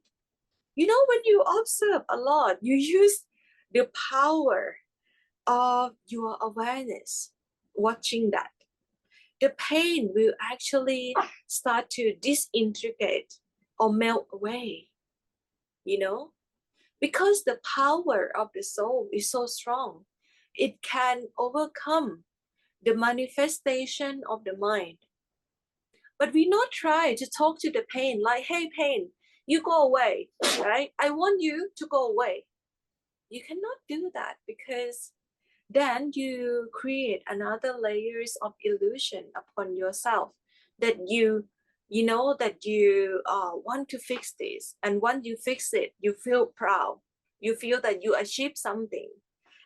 When you observe a lot, you use the power of your awareness watching that. The pain will actually start to disintegrate or melt away, because the power of the soul is so strong. It can overcome the manifestation of the mind. But we not try to talk to the pain like, hey, pain, you go away, right? I want you to go away. You cannot do that because then you create another layers of illusion upon yourself that you know that you want to fix this, and once you fix it you feel proud, you feel that you achieved something,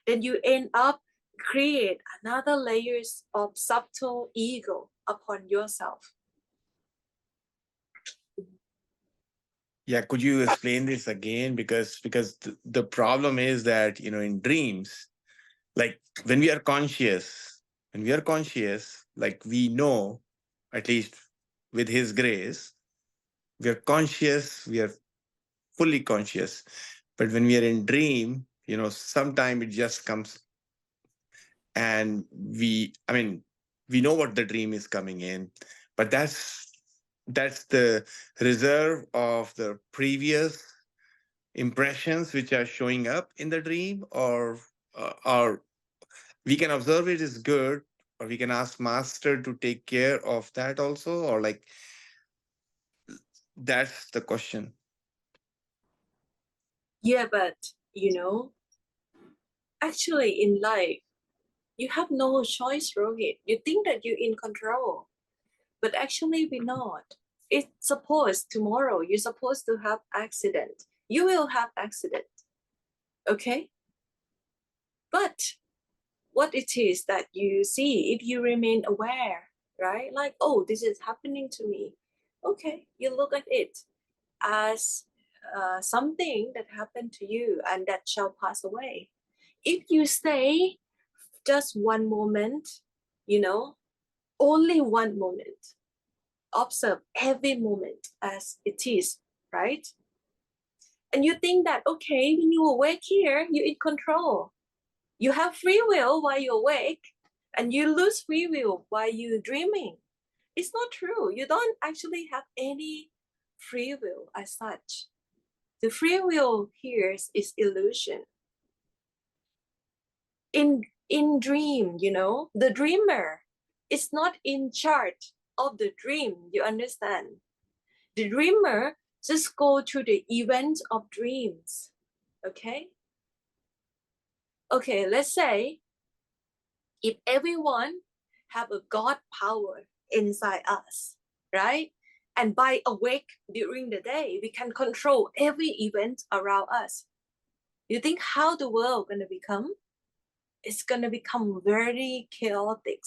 then you end up create another layers of subtle ego upon yourself. Yeah, could you explain this again? Because the problem is that, you know, in dreams, like when we are conscious, like we know, at least with His grace, we are conscious, we are fully conscious. But when we are in dream, you know, sometime it just comes, and I mean, we know what the dream is coming in, but that's the reserve of the previous impressions which are showing up in the dream, or we can observe it is good, or we can ask master to take care of that also, or like, that's the question. Yeah, but you know, actually in life you have no choice, Rohit. You think that you're in control, but actually we're not. It's supposed tomorrow you're supposed to have accident, you will have accident, okay? But what it is that you see, if you remain aware, right? Like, oh, this is happening to me. Okay, you look at it as something that happened to you and that shall pass away. If you stay just one moment, you know, only one moment, observe every moment as it is, right? And you think that, okay, when you awake here, you're in control. You have free will while you're awake, and you lose free will while you're dreaming. It's not true. You don't actually have any free will as such. The free will here is illusion. In dream, you know, the dreamer is not in charge of the dream, you understand? The dreamer just go to the event of dreams, okay? Okay, let's say if everyone have a God power inside us, right? And by awake during the day, we can control every event around us. You think how the world gonna become? It's gonna become very chaotic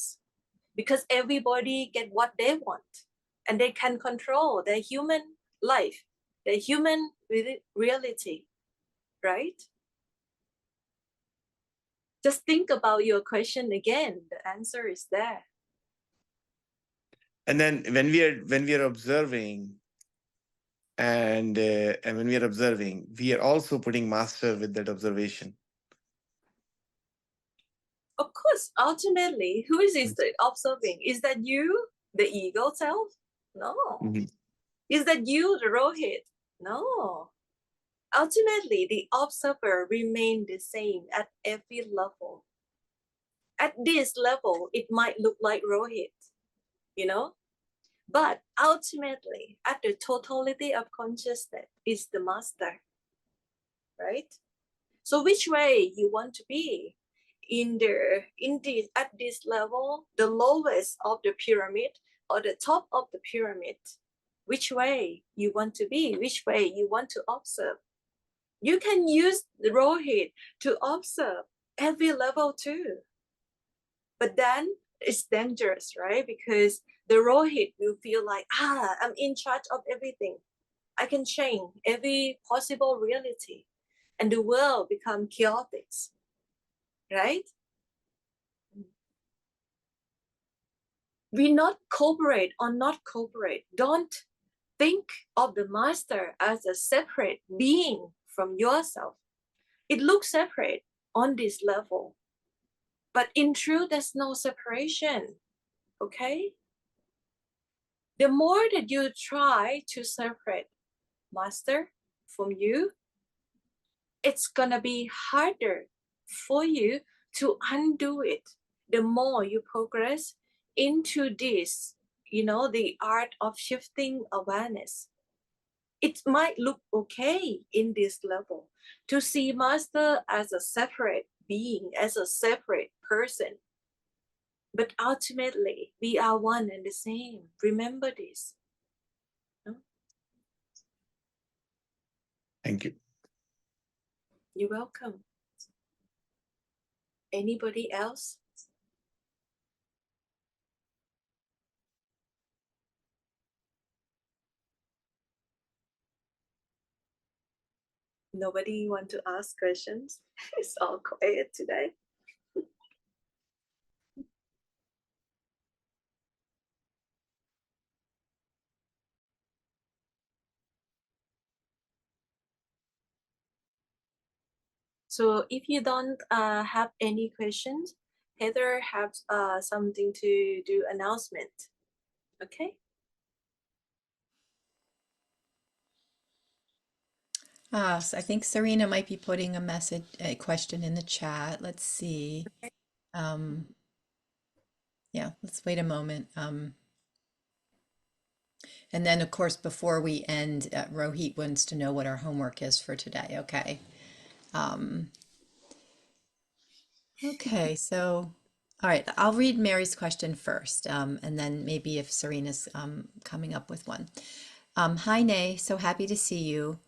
because everybody get what they want and they can control their human life, their human reality, right? Just think about your question again. The answer is there. And then when we are observing, and when we are observing, we are also putting master with that observation. Of course, ultimately, who is the observing? Is that you, the ego self? No. Mhm. Is that you, the Rohit? No. Ultimately, the observer remains the same at every level. At this level, it might look like Rohit, you know? But ultimately, at the totality of consciousness, is the master, right? So which way you want to be? At this level, the lowest of the pyramid or the top of the pyramid, which way you want to be, which way you want to observe. You can use the Rohit to observe every level too. But then it's dangerous, right? Because the Rohit will feel like, I'm in charge of everything. I can change every possible reality. And the world become chaotic, right? We not cooperate or not cooperate. Don't think of the master as a separate being from yourself. It looks separate on this level, but in truth, there's no separation, okay? The more that you try to separate master from you, it's gonna be harder for you to undo it. The more you progress into this, you know, the art of shifting awareness. It might look okay in this level to see Master as a separate being, as a separate person. But ultimately, we are one and the same. Remember this. No? Thank you. You're welcome. Anybody else? Nobody want to ask questions? It's all quiet today. So if you don't have any questions, Heather has something to do announcement. Okay. So I think Serena might be putting a question in the chat. Let's see. Yeah, let's wait a moment. And then, of course, before we end, Rohit wants to know what our homework is for today. Okay. Okay, so, all right, I'll read Mary's question first, and then maybe if Serena's coming up with one. Hi, Nay, so happy to see you.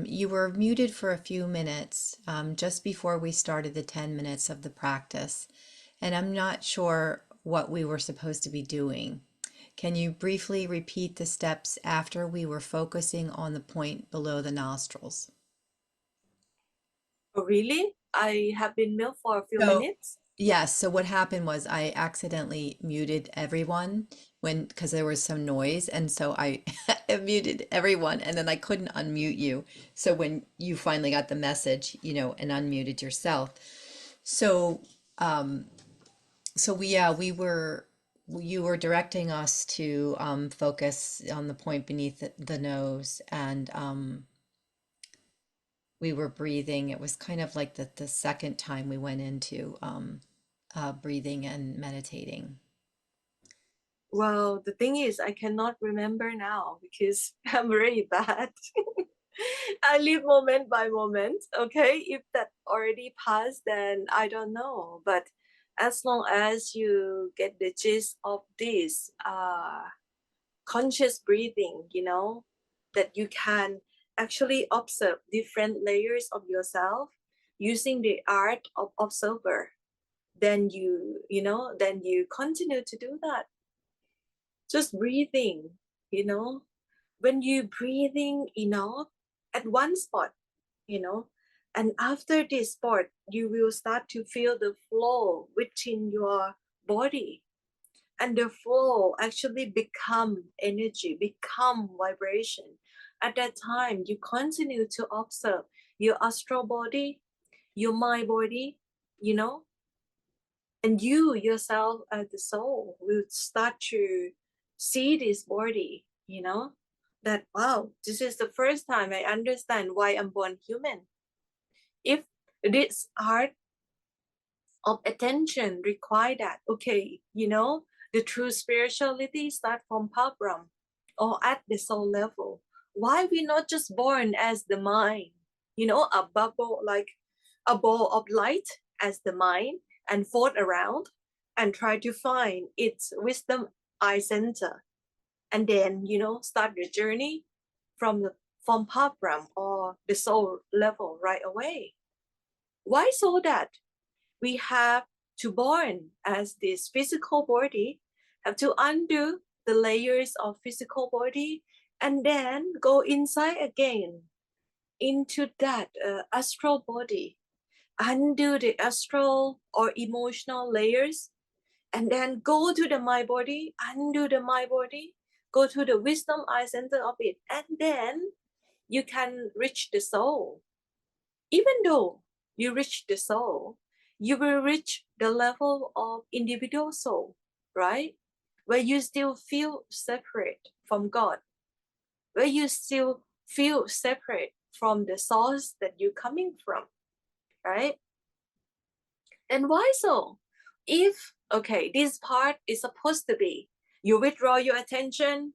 You were muted for a few minutes just before we started the 10 minutes of the practice, and I'm not sure what we were supposed to be doing. Can you briefly repeat the steps after we were focusing on the point below the nostrils? Oh, really? I have been mute for a few So, minutes. yes, so what happened was I accidentally muted everyone because there was some noise, and so I I muted everyone and then I couldn't unmute you. So when you finally got the message, and unmuted yourself. So you were directing us to focus on the point beneath the nose, and we were breathing. It was kind of like the second time we went into breathing and meditating. Well, the thing is, I cannot remember now because I'm very bad. I live moment by moment. Okay, if that already passed, then I don't know. But as long as you get the gist of this conscious breathing, that you can actually observe different layers of yourself using the art of observer, then you continue to do that. Just breathing, when you breathing enough at one spot, and after this spot, you will start to feel the flow within your body. And the flow actually become energy, become vibration. At that time, you continue to observe your astral body, your mind body, and you yourself as the soul will start to see this body, that, wow, this is the first time I understand why I'm born human. If this art of attention require that, okay, the true spirituality start from Param or at the soul level. Why we not just born as the mind, a bubble, like a ball of light as the mind, and float around and try to find its wisdom eye center, and then start the journey from Param or the soul level right away. Why? So that we have to born as this physical body, have to undo the layers of physical body, and then go inside again into that astral body, undo the astral or emotional layers, and then go to the mind body, undo the mind body, go to the wisdom eye center of it, and then you can reach the soul. Even though you reach the soul, you will reach the level of individual soul, right? Where you still feel separate from God, where you still feel separate from the source that you're coming from, right? And why so? Okay, this part is supposed to be, you withdraw your attention,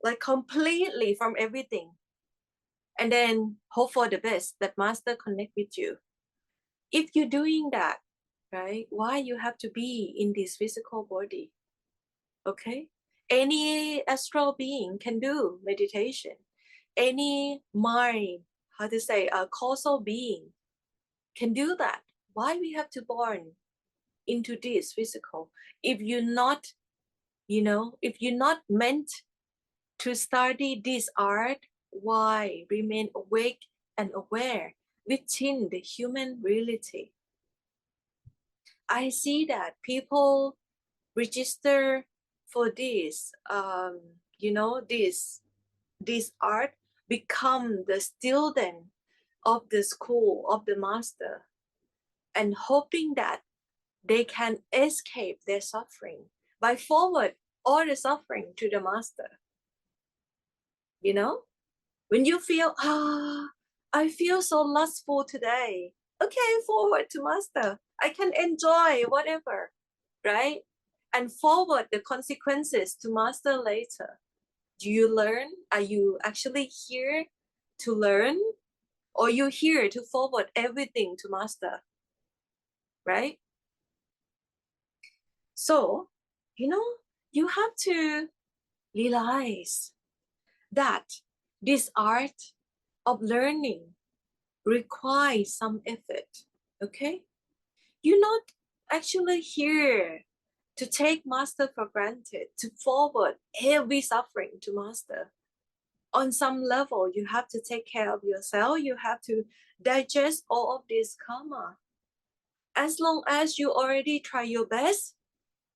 like completely from everything. And then hope for the best that master connect with you. If you're doing that, right, why you have to be in this physical body? Okay, any astral being can do meditation. Any mind, how to say, a causal being can do that. Why we have to born into this physical? If you're not, if you're not meant to study this art, why remain awake and aware within the human reality? I see that people register for this, this art, become the student of the school of the master, and hoping that they can escape their suffering by forward all the suffering to the master. When you feel, I feel so lustful today, okay, forward to master. I can enjoy whatever, right? And forward the consequences to master later. Do you learn? Are you actually here to learn? Or you here to forward everything to master, right? So, you have to realize that this art of learning requires some effort, okay? You're not actually here to take master for granted, to forward every suffering to master. On some level, you have to take care of yourself. You have to digest all of this karma. As long as you already try your best,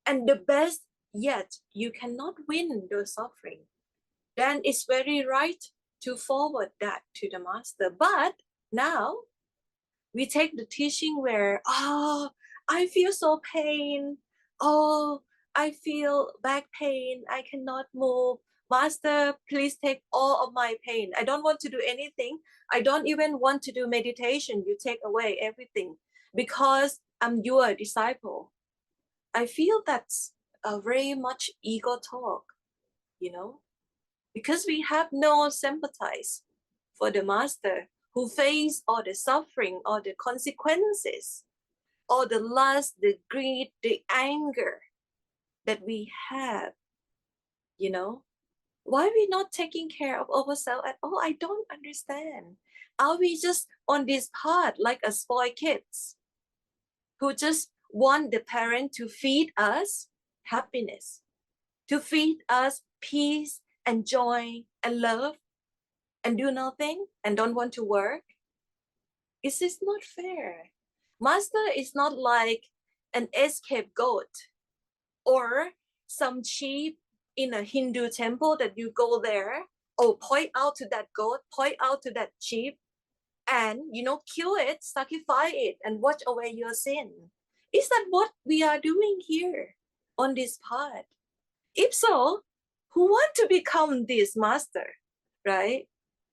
and the best yet you cannot win the suffering, then it's very right to forward that to the master. But now we take the teaching where, I feel so pain. I feel back pain. I cannot move. Master, please take all of my pain. I don't want to do anything. I don't even want to do meditation. You take away everything because I'm your disciple. I feel that's a very much ego talk, because we have no sympathize for the master who face all the suffering, all the consequences, all the lust, the greed, the anger that we have. Why we not taking care of ourselves at all? I don't understand. Are we just on this path like a spoiled kids who just want the parent to feed us happiness, to feed us peace and joy and love, and do nothing and don't want to work? This is not fair. Master is not like an scapegoat or some sheep in a Hindu temple that you go there, point out to that goat, point out to that sheep, and kill it, sacrifice it, and wash away your sin. Is that what we are doing here on this path? If so, who want to become this master, right?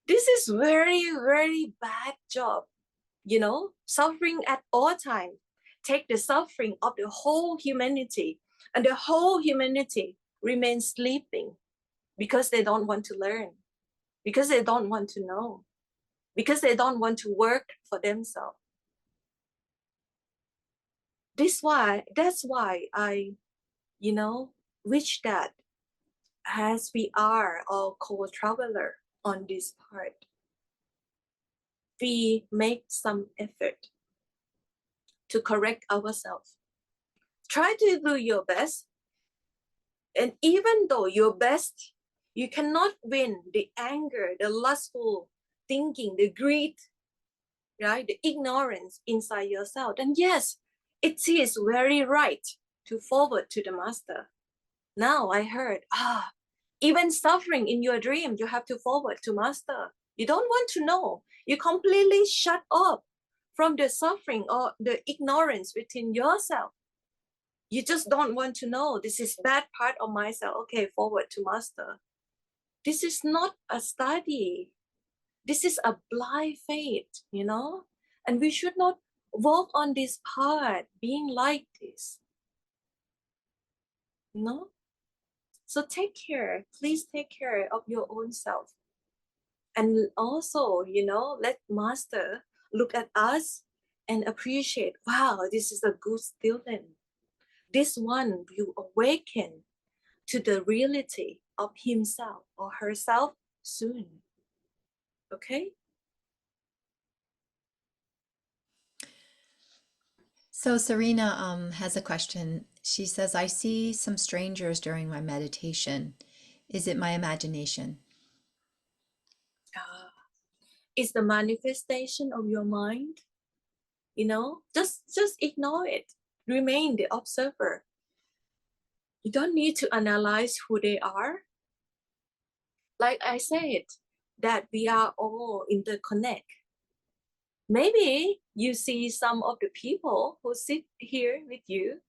This is very, very bad job. Suffering at all times. Take the suffering of the whole humanity, and the whole humanity remains sleeping because they don't want to learn, because they don't want to know, because they don't want to work for themselves. That's why I, wish that as we are all co-traveler on this part, we make some effort to correct ourselves. Try to do your best. And even though your best, you cannot win the anger, the lustful thinking, the greed, right? The ignorance inside yourself. And yes, it is very right to forward to the master. Now I heard, even suffering in your dream, you have to forward to master. You don't want to know. You completely shut off from the suffering or the ignorance within yourself. You just don't want to know. This is bad part of myself. Okay, forward to master. This is not a study. This is a blind faith, and we should not walk on this path being like this. So take care, please take care of your own self. And also, let master look at us and appreciate, wow, this is a good student. This one will awaken to the reality of himself or herself soon. Okay? So Serena has a question. She says, I see some strangers during my meditation. Is it my imagination? It's the manifestation of your mind. Just ignore it. Remain the observer. You don't need to analyze who they are. Like I said, that we are all interconnect. Maybe you see some of the people who sit here with you,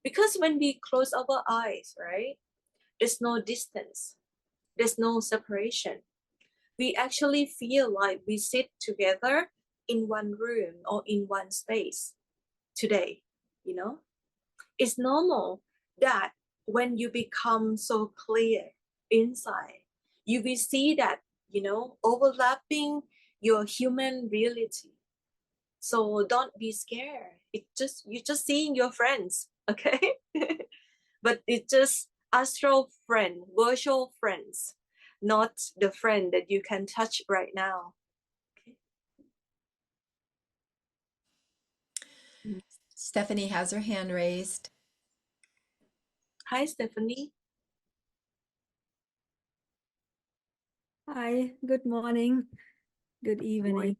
because when we close our eyes, right, there's no distance, there's no separation. We actually feel like we sit together in one room or in one space today. It's normal that when you become so clear inside, you will see that, overlapping your human reality. So don't be scared. You're just seeing your friends, okay? But it's just astral friend, virtual friends, not the friend that you can touch right now. Okay. Stephanie has her hand raised. Hi, Stephanie. Hi, good morning, good evening. morning.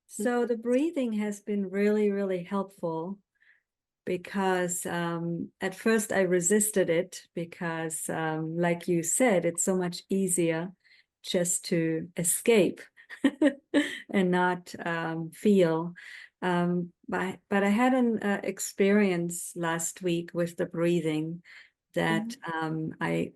So the breathing has been really, really helpful because at first I resisted it because, like you said, it's so much easier just to escape and not feel. But I had an experience last week with the breathing that I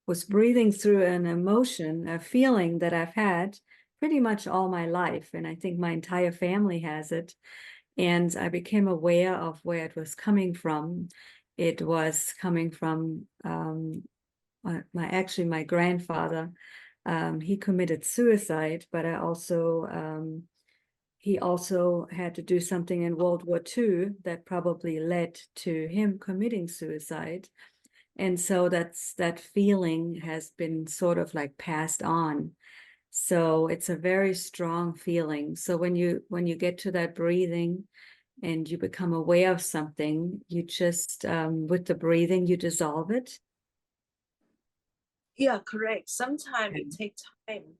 was breathing through an emotion, a feeling that I've had pretty much all my life. And I think my entire family has it. And I became aware of where it was coming from. It was coming from my grandfather. He committed suicide, but he also had to do something in World War II that probably led to him committing suicide. And so that feeling has been sort of like passed on. So it's a very strong feeling. So when you get to that breathing and you become aware of something, you just with the breathing you dissolve it. Yeah, correct. Sometimes it takes time,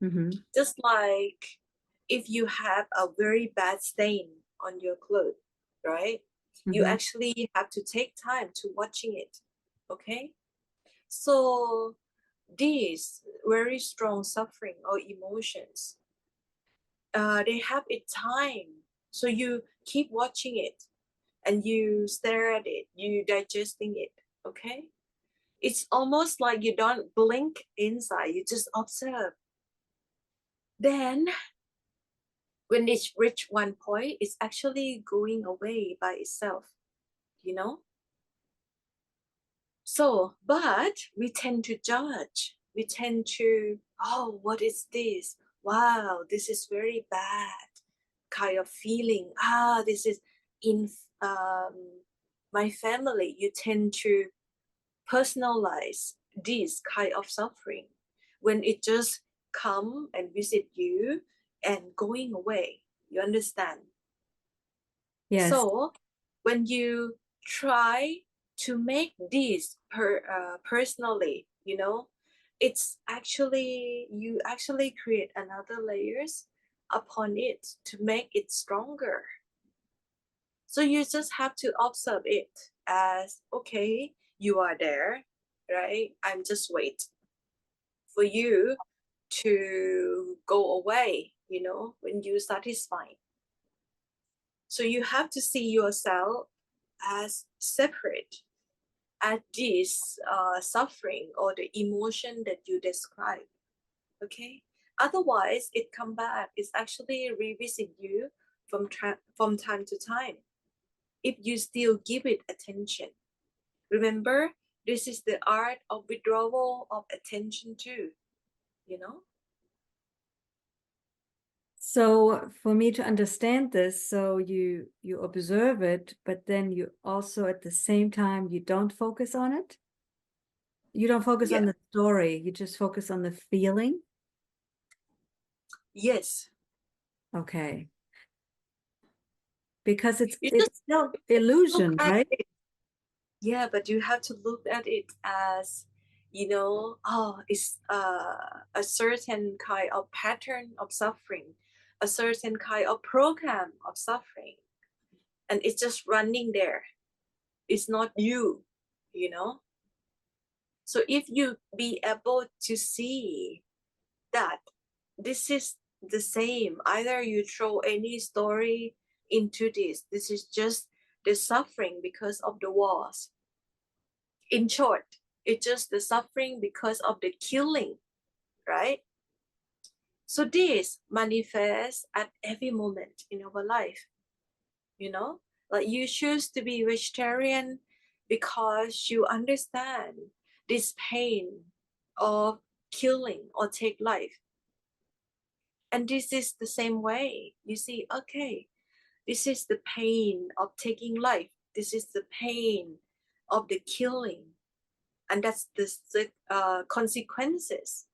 Mm-hmm. just like if you have a very bad stain on your clothes, right? You Mm-hmm. actually have to take time to watching it. Okay. So these very strong suffering or emotions, they have its time. So you keep watching it and you stare at it, you digesting it. Okay. It's almost like you don't blink inside, you just observe. Then when it reach one point, it's actually going away by itself, So, but we tend to judge. We tend to, oh, what is this? Wow, this is very bad kind of feeling. This is in my family. You tend to personalize this kind of suffering when it just come and visit you and going away. You understand? Yes. So when you try to make this personally, it's actually, you actually create another layers upon it to make it stronger. So you just have to observe it as, okay, you are there, right? I'm just wait for you to go away, when you satisfied. So you have to see yourself as separate at this suffering or the emotion that you describe. Okay. Otherwise, it come back. It's actually revisit you from time to time. If you still give it attention, remember This is the art of withdrawal of attention too, you know? So for me to understand this, so you observe it, but then you also at the same time you don't focus on it. You don't focus on Yeah. the story, you just focus on the feeling. Yes. Okay. Because You just it's still look illusion, at right? it. Yeah, but you have to look at it as, you know, oh, it's a certain kind of pattern of suffering, a certain kind of program of suffering. And it's just running there. It's not you, you know? So if you be able to see that this is the same, either you throw any story into this is just the suffering because of the wars. In short, it's just the suffering because of the killing, right? So this manifests at every moment in our life, you know? Like you choose to be vegetarian because you understand this pain of killing or take life. And this is the same way. You see, okay, this is the pain of taking life. This is the pain of the killing. And that's the consequences,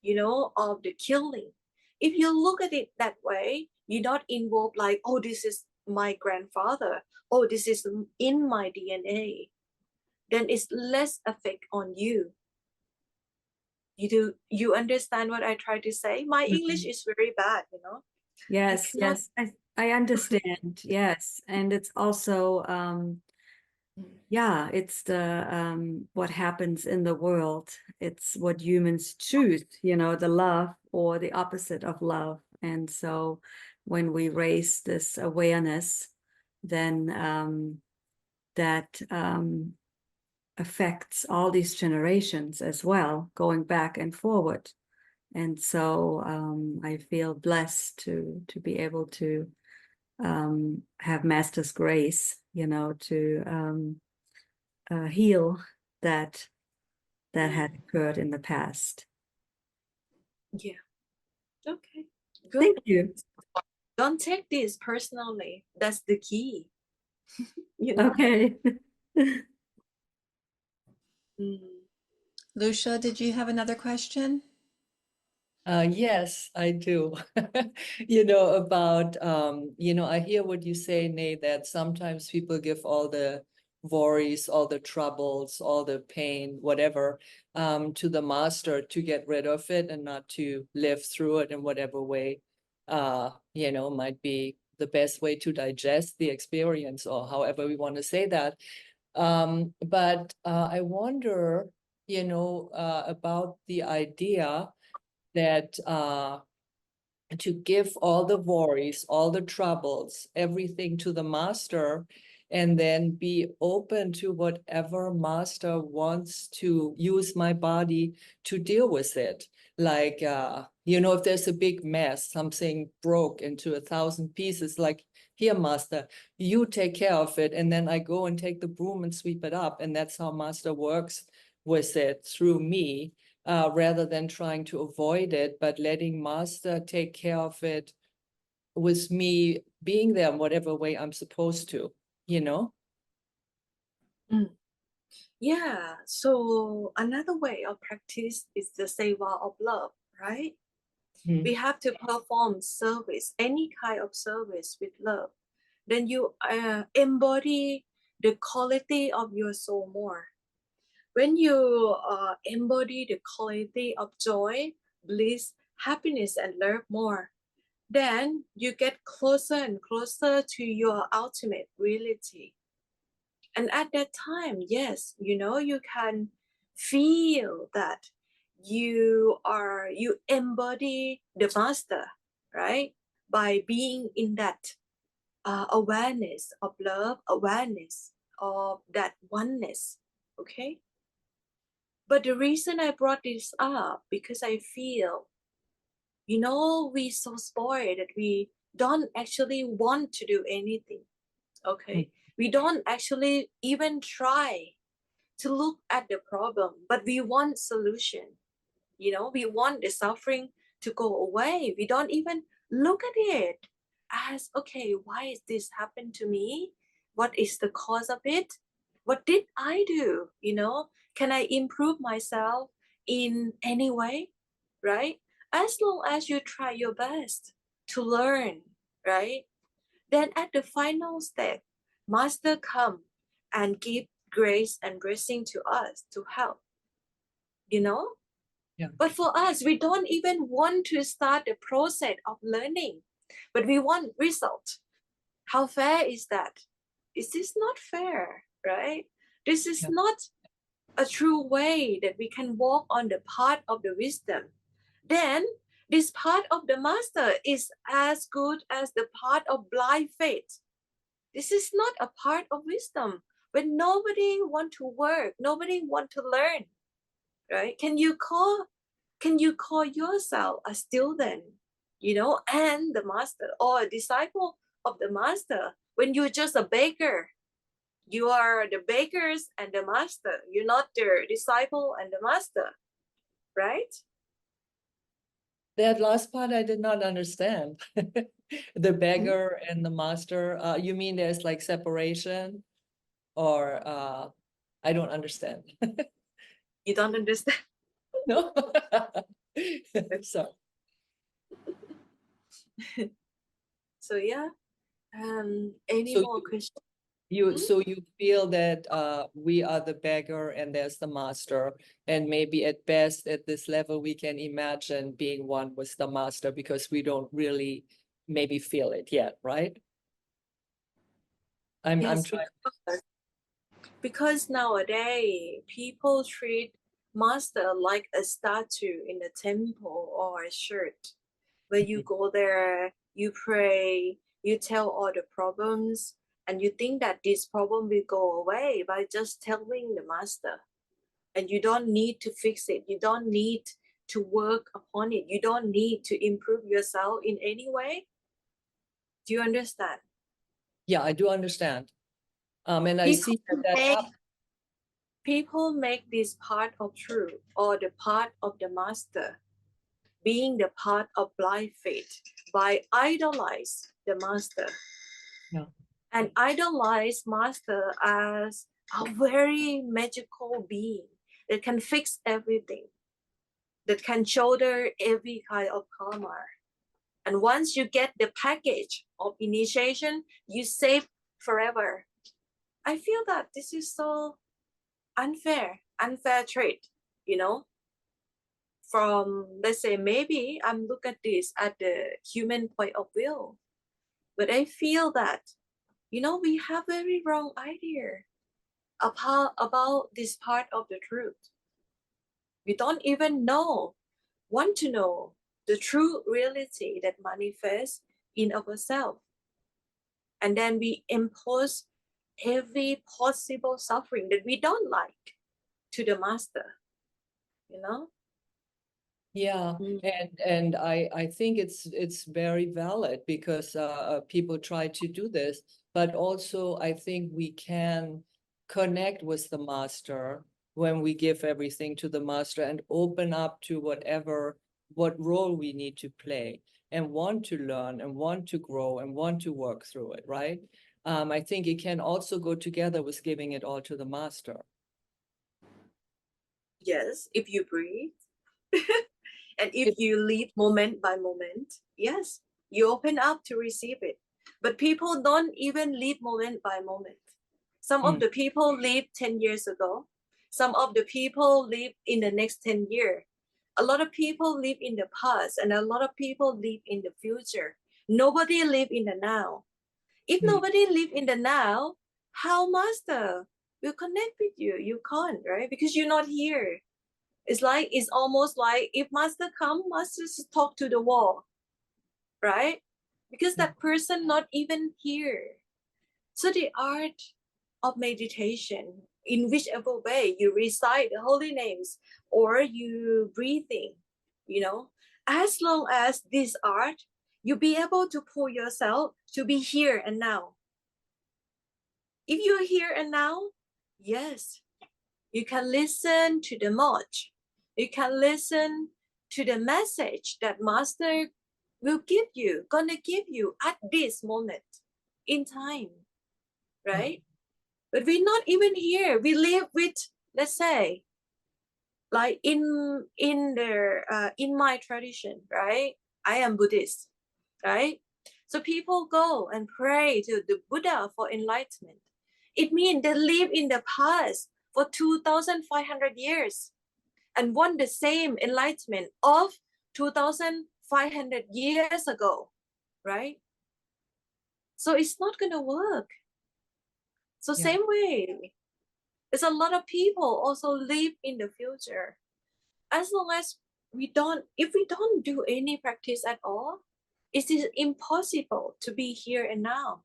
you know, of the killing. If you look at it that way, you're not involved like, oh, this is my grandfather. Oh, this is in my DNA. Then it's less effect on you. You understand what I try to say? My English Mhm. is very bad, you know. Yes, Cannot. yes, I understand. Yes, and it's also yeah, it's the what happens in the world. It's what humans choose, you know, the love or the opposite of love. And so when we raise this awareness, then that affects all these generations as well, going back and forward. And so I feel blessed to be able to have Master's grace, you know, to heal that had occurred in the past. Yeah. Okay. Good. Thank you. Don't take this personally. That's the key. You know. Okay. Lucia, did you have another question? Yes, I do. You know, about, I hear what you say, Nay, that sometimes people give all the worries, all the troubles, all the pain, whatever, to the master to get rid of it and not to live through it in whatever way, might be the best way to digest the experience or however we want to say that. But I wonder, about the idea that to give all the worries, all the troubles, everything to the master, and then be open to whatever master wants to use my body to deal with it. Like, if there's a big mess, something broke into 1,000 pieces, like, here, master, you take care of it. And then I go and take the broom and sweep it up. And that's how master works with it through me. Rather than trying to avoid it, but letting master take care of it with me being there in whatever way I'm supposed to, you know? Yeah. So another way of practice is the seva of love, right? We have to perform service, any kind of service with love. Then you embody the quality of your soul more. When you embody the quality of joy, bliss, happiness, and love more, then you get closer and closer to your ultimate reality. And at that time, yes, you can feel that you embody the master, right? By being in that awareness of love, awareness of that oneness. Okay. But the reason I brought this up, because I feel, we so spoiled that we don't actually want to do anything. Okay. We don't actually even try to look at the problem, but we want solution. We want the suffering to go away. We don't even look at it as, okay, why is this happened to me? What is the cause of it? What did I do? Can I improve myself in any way? Right? As long as you try your best to learn, right? Then at the final step, Master come and give grace and blessing to us to help. Yeah. But for us, we don't even want to start the process of learning, but we want result. How fair is that? Is this not fair, right? This is Yeah. not a true way that we can walk on the path of the wisdom. Then this path of the master is as good as the path of blind faith. This is not a part of wisdom. When nobody want to work, nobody want to learn, right? Can you call yourself a student, and the master, or a disciple of the master, when you're just a baker? You are the bakers and the master. You're not the disciple and the master, right? That last part I did not understand. The beggar and the master. You mean there's like separation, or I don't understand. You don't understand. No. Sorry. So yeah. Any So more questions? So you feel that we are the beggar and there's the master, and maybe at best at this level we can imagine being one with the master because we don't really maybe feel it yet, right? I'm Yes, trying. because nowadays people treat master like a statue in a temple or a church, where you go there, you pray, you tell all the problems, and you think that this problem will go away by just telling the master. And you don't need to fix it. You don't need to work upon it. You don't need to improve yourself in any way. Do you understand? Yeah, I do understand. And I see that happens. People make this part of truth or the part of the master being the part of blind faith by idolize the master. Yeah. And idolize master as a very magical being that can fix everything, that can shoulder every kind of karma. And once you get the package of initiation, you save forever. I feel that this is so unfair trade, From, let's say, maybe I'm look at this at the human point of view, but I feel that, we have very wrong idea about this part of the truth. We don't even want to know the true reality that manifests in ourselves. And then we impose every possible suffering that we don't like to the master, Yeah, and I think it's very valid because people try to do this, but also I think we can connect with the master when we give everything to the master and open up to what role we need to play and want to learn and want to grow and want to work through it, right? I think it can also go together with giving it all to the master. Yes, if you breathe. And if you live moment by moment, yes, you open up to receive it. But people don't even live moment by moment. Some of the people live 10 years ago. Some of the people live in the next 10 years. A lot of people live in the past, and a lot of people live in the future. Nobody live in the now. If nobody live in the now, how master will connect with you? You can't, right? Because you're not here. It's almost like if master come, master just talk to the wall, right? Because that person not even here. So the art of meditation, in whichever way you recite the holy names or you breathing, as long as this art, you be able to pull yourself to be here and now. If you're here and now, yes, You can listen to the moj. You can listen to the message that Master will give you, gonna give you at this moment in time, right? But we're not even here. We live with, let's say, like in my tradition, right? I am Buddhist, right? So people go and pray to the Buddha for enlightenment. It means they live in the past for 2,500 years and want the same enlightenment of 2,500 years ago, right? So it's not gonna work. So Yeah. same way, there's a lot of people also live in the future. As long as if we don't do any practice at all, it is impossible to be here and now.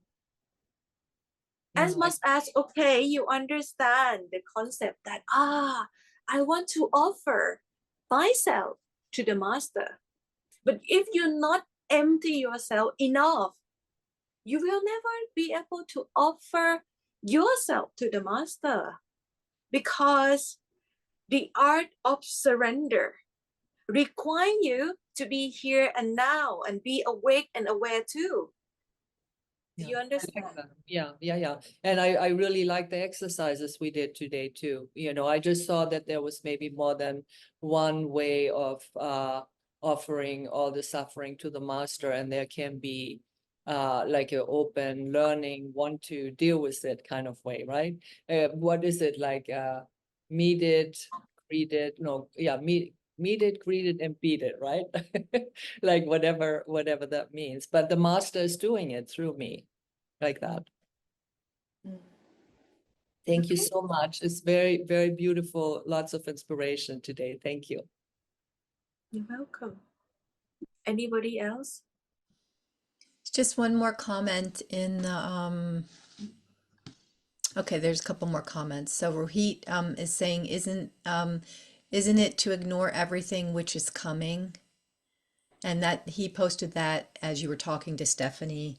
As much as, okay, you understand the concept that, I want to offer myself to the Master. But if you not empty yourself enough, you will never be able to offer yourself to the Master, because the art of surrender require you to be here and now and be awake and aware too. Do you I like understand? that. Yeah. And I really like the exercises we did today too. You know, I just saw that there was maybe more than one way of offering all the suffering to the Master, and there can be like an open learning, want to deal with it kind of way, right? What is it like? Meet it, greet it, no, yeah, meet it, greet it, and beat it, right? Like whatever that means. But the Master is doing it through me, like that. Thank you Okay. so much. It's very, very beautiful. Lots of inspiration today. Thank you. You're welcome. Anybody else? Just one more comment in the okay, there's a couple more comments. So Rohit is saying, isn't it to ignore everything which is coming? And that he posted that as you were talking to Stephanie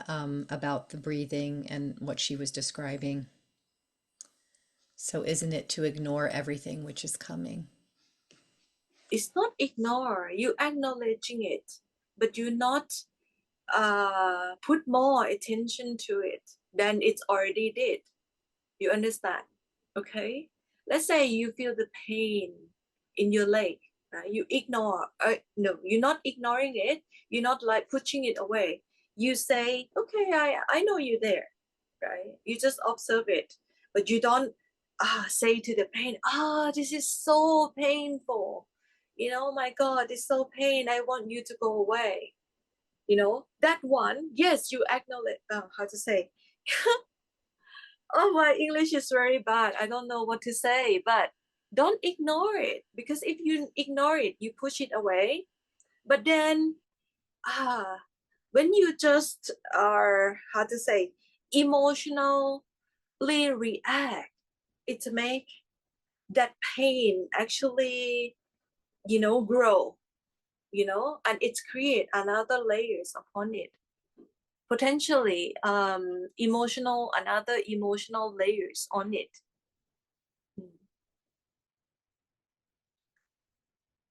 about the breathing and what she was describing. So isn't it to ignore everything which is coming? It's not ignore, you acknowledging it, but you not put more attention to it than it's already did. You understand? Okay? Let's say you feel the pain in your leg, right? You ignore, no, you're not ignoring it. You're not like pushing it away. You say, okay, I know you're there, right? You just observe it, but you don't say to the pain, this is so painful. You know, my God, it's so pain. I want you to go away. You know, that one, yes, you acknowledge, how to say, oh, my English is very bad. I don't know what to say, but don't ignore it, because if you ignore it, you push it away. But then, when you just are, how to say, emotionally react, it make that pain actually, grow, and it's create another layers upon it. Potentially another emotional layers on it.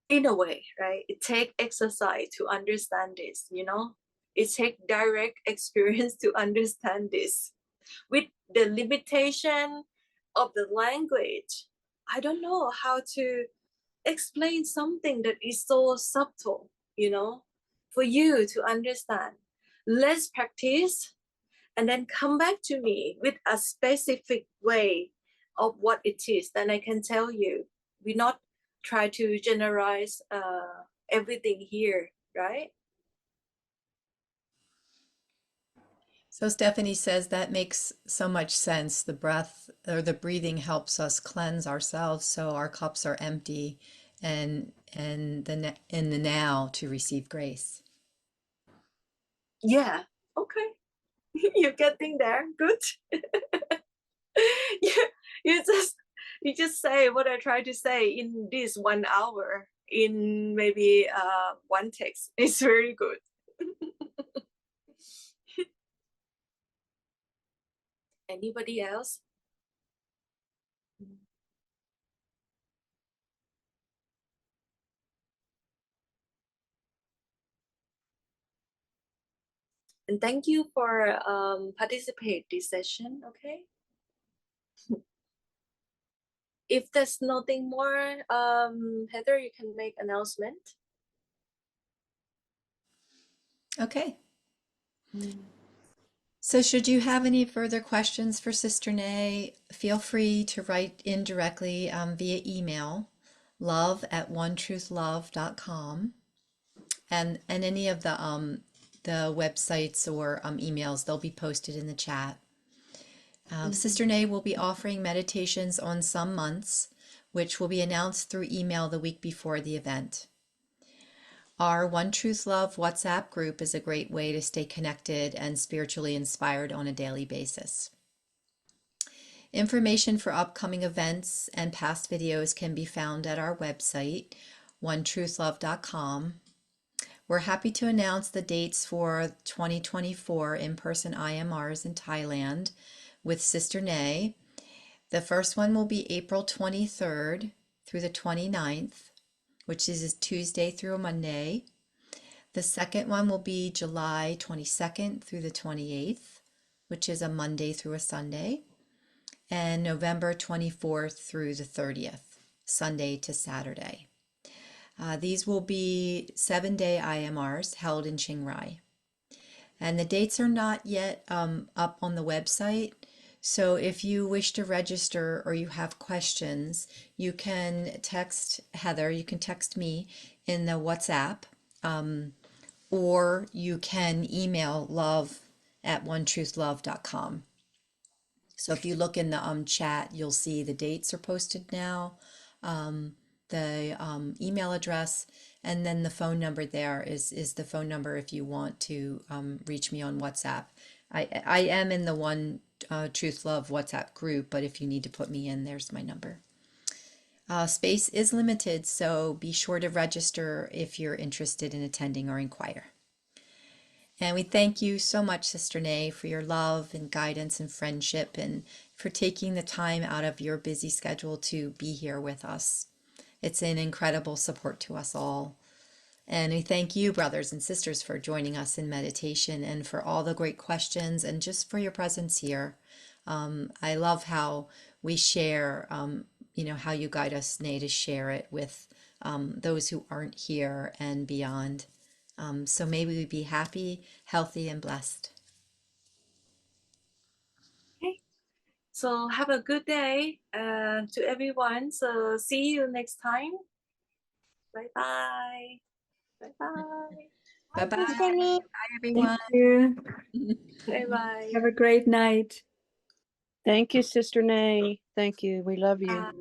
In a way, right? It takes exercise to understand this, it takes direct experience to understand this. With the limitation of the language, I don't know how to explain something that is so subtle, for you to understand. Let's practice and then come back to me with a specific way of what it is. Then I can tell you. We not try to generalize everything here, right? So Stephanie says that makes so much sense. The breath or the breathing helps us cleanse ourselves so our cups are empty and in the now to receive grace. Yeah. Okay. You're getting there. Good. you just say what I try to say in this 1 hour in maybe one text. It's very good. Anybody else? And thank you for participate this session. Okay. If there's nothing more, Heather, you can make announcement. Okay. So should you have any further questions for Sister Nay, feel free to write in directly via email, love@onetruthlove.com, and any of the websites or emails, they'll be posted in the chat. Sister Nay will be offering meditations on some months, which will be announced through email the week before the event. Our One Truth Love WhatsApp group is a great way to stay connected and spiritually inspired on a daily basis. Information for upcoming events and past videos can be found at our website, onetruthlove.com. We're happy to announce the dates for 2024 in-person IMRs in Thailand with Sister Nay. The first one will be April 23rd through the 29th, which is Tuesday through a Monday. The second one will be July 22nd through the 28th, which is a Monday through a Sunday. And November 24th through the 30th, Sunday to Saturday. These will be 7-day IMRs held in Chiang Rai. And the dates are not yet up on the website. So if you wish to register or you have questions, you can text Heather, you can text me in the WhatsApp, or you can email love@onetruthlove.com. So if you look in the chat, you'll see the dates are posted now, the email address, and then the phone number there is the phone number if you want to reach me on WhatsApp. I am in the One Truth Love WhatsApp group, but if you need to put me in, there's my number. Space is limited, so be sure to register if you're interested in attending or inquire. And we thank you so much, Sister Nay, for your love and guidance and friendship, and for taking the time out of your busy schedule to be here with us. It's an incredible support to us all. And we thank you, brothers and sisters, for joining us in meditation and for all the great questions and just for your presence here. I love how we share, how you guide us, Nay, to share it with those who aren't here and beyond. So may we be happy, healthy, and blessed. Okay. So have a good day to everyone. So see you next time. Bye bye. Bye bye. Bye-bye. Sister Nay. Bye, everyone. Thank you. Bye bye. Have a great night. Thank you, Sister Nay. Thank you. We love you. Bye.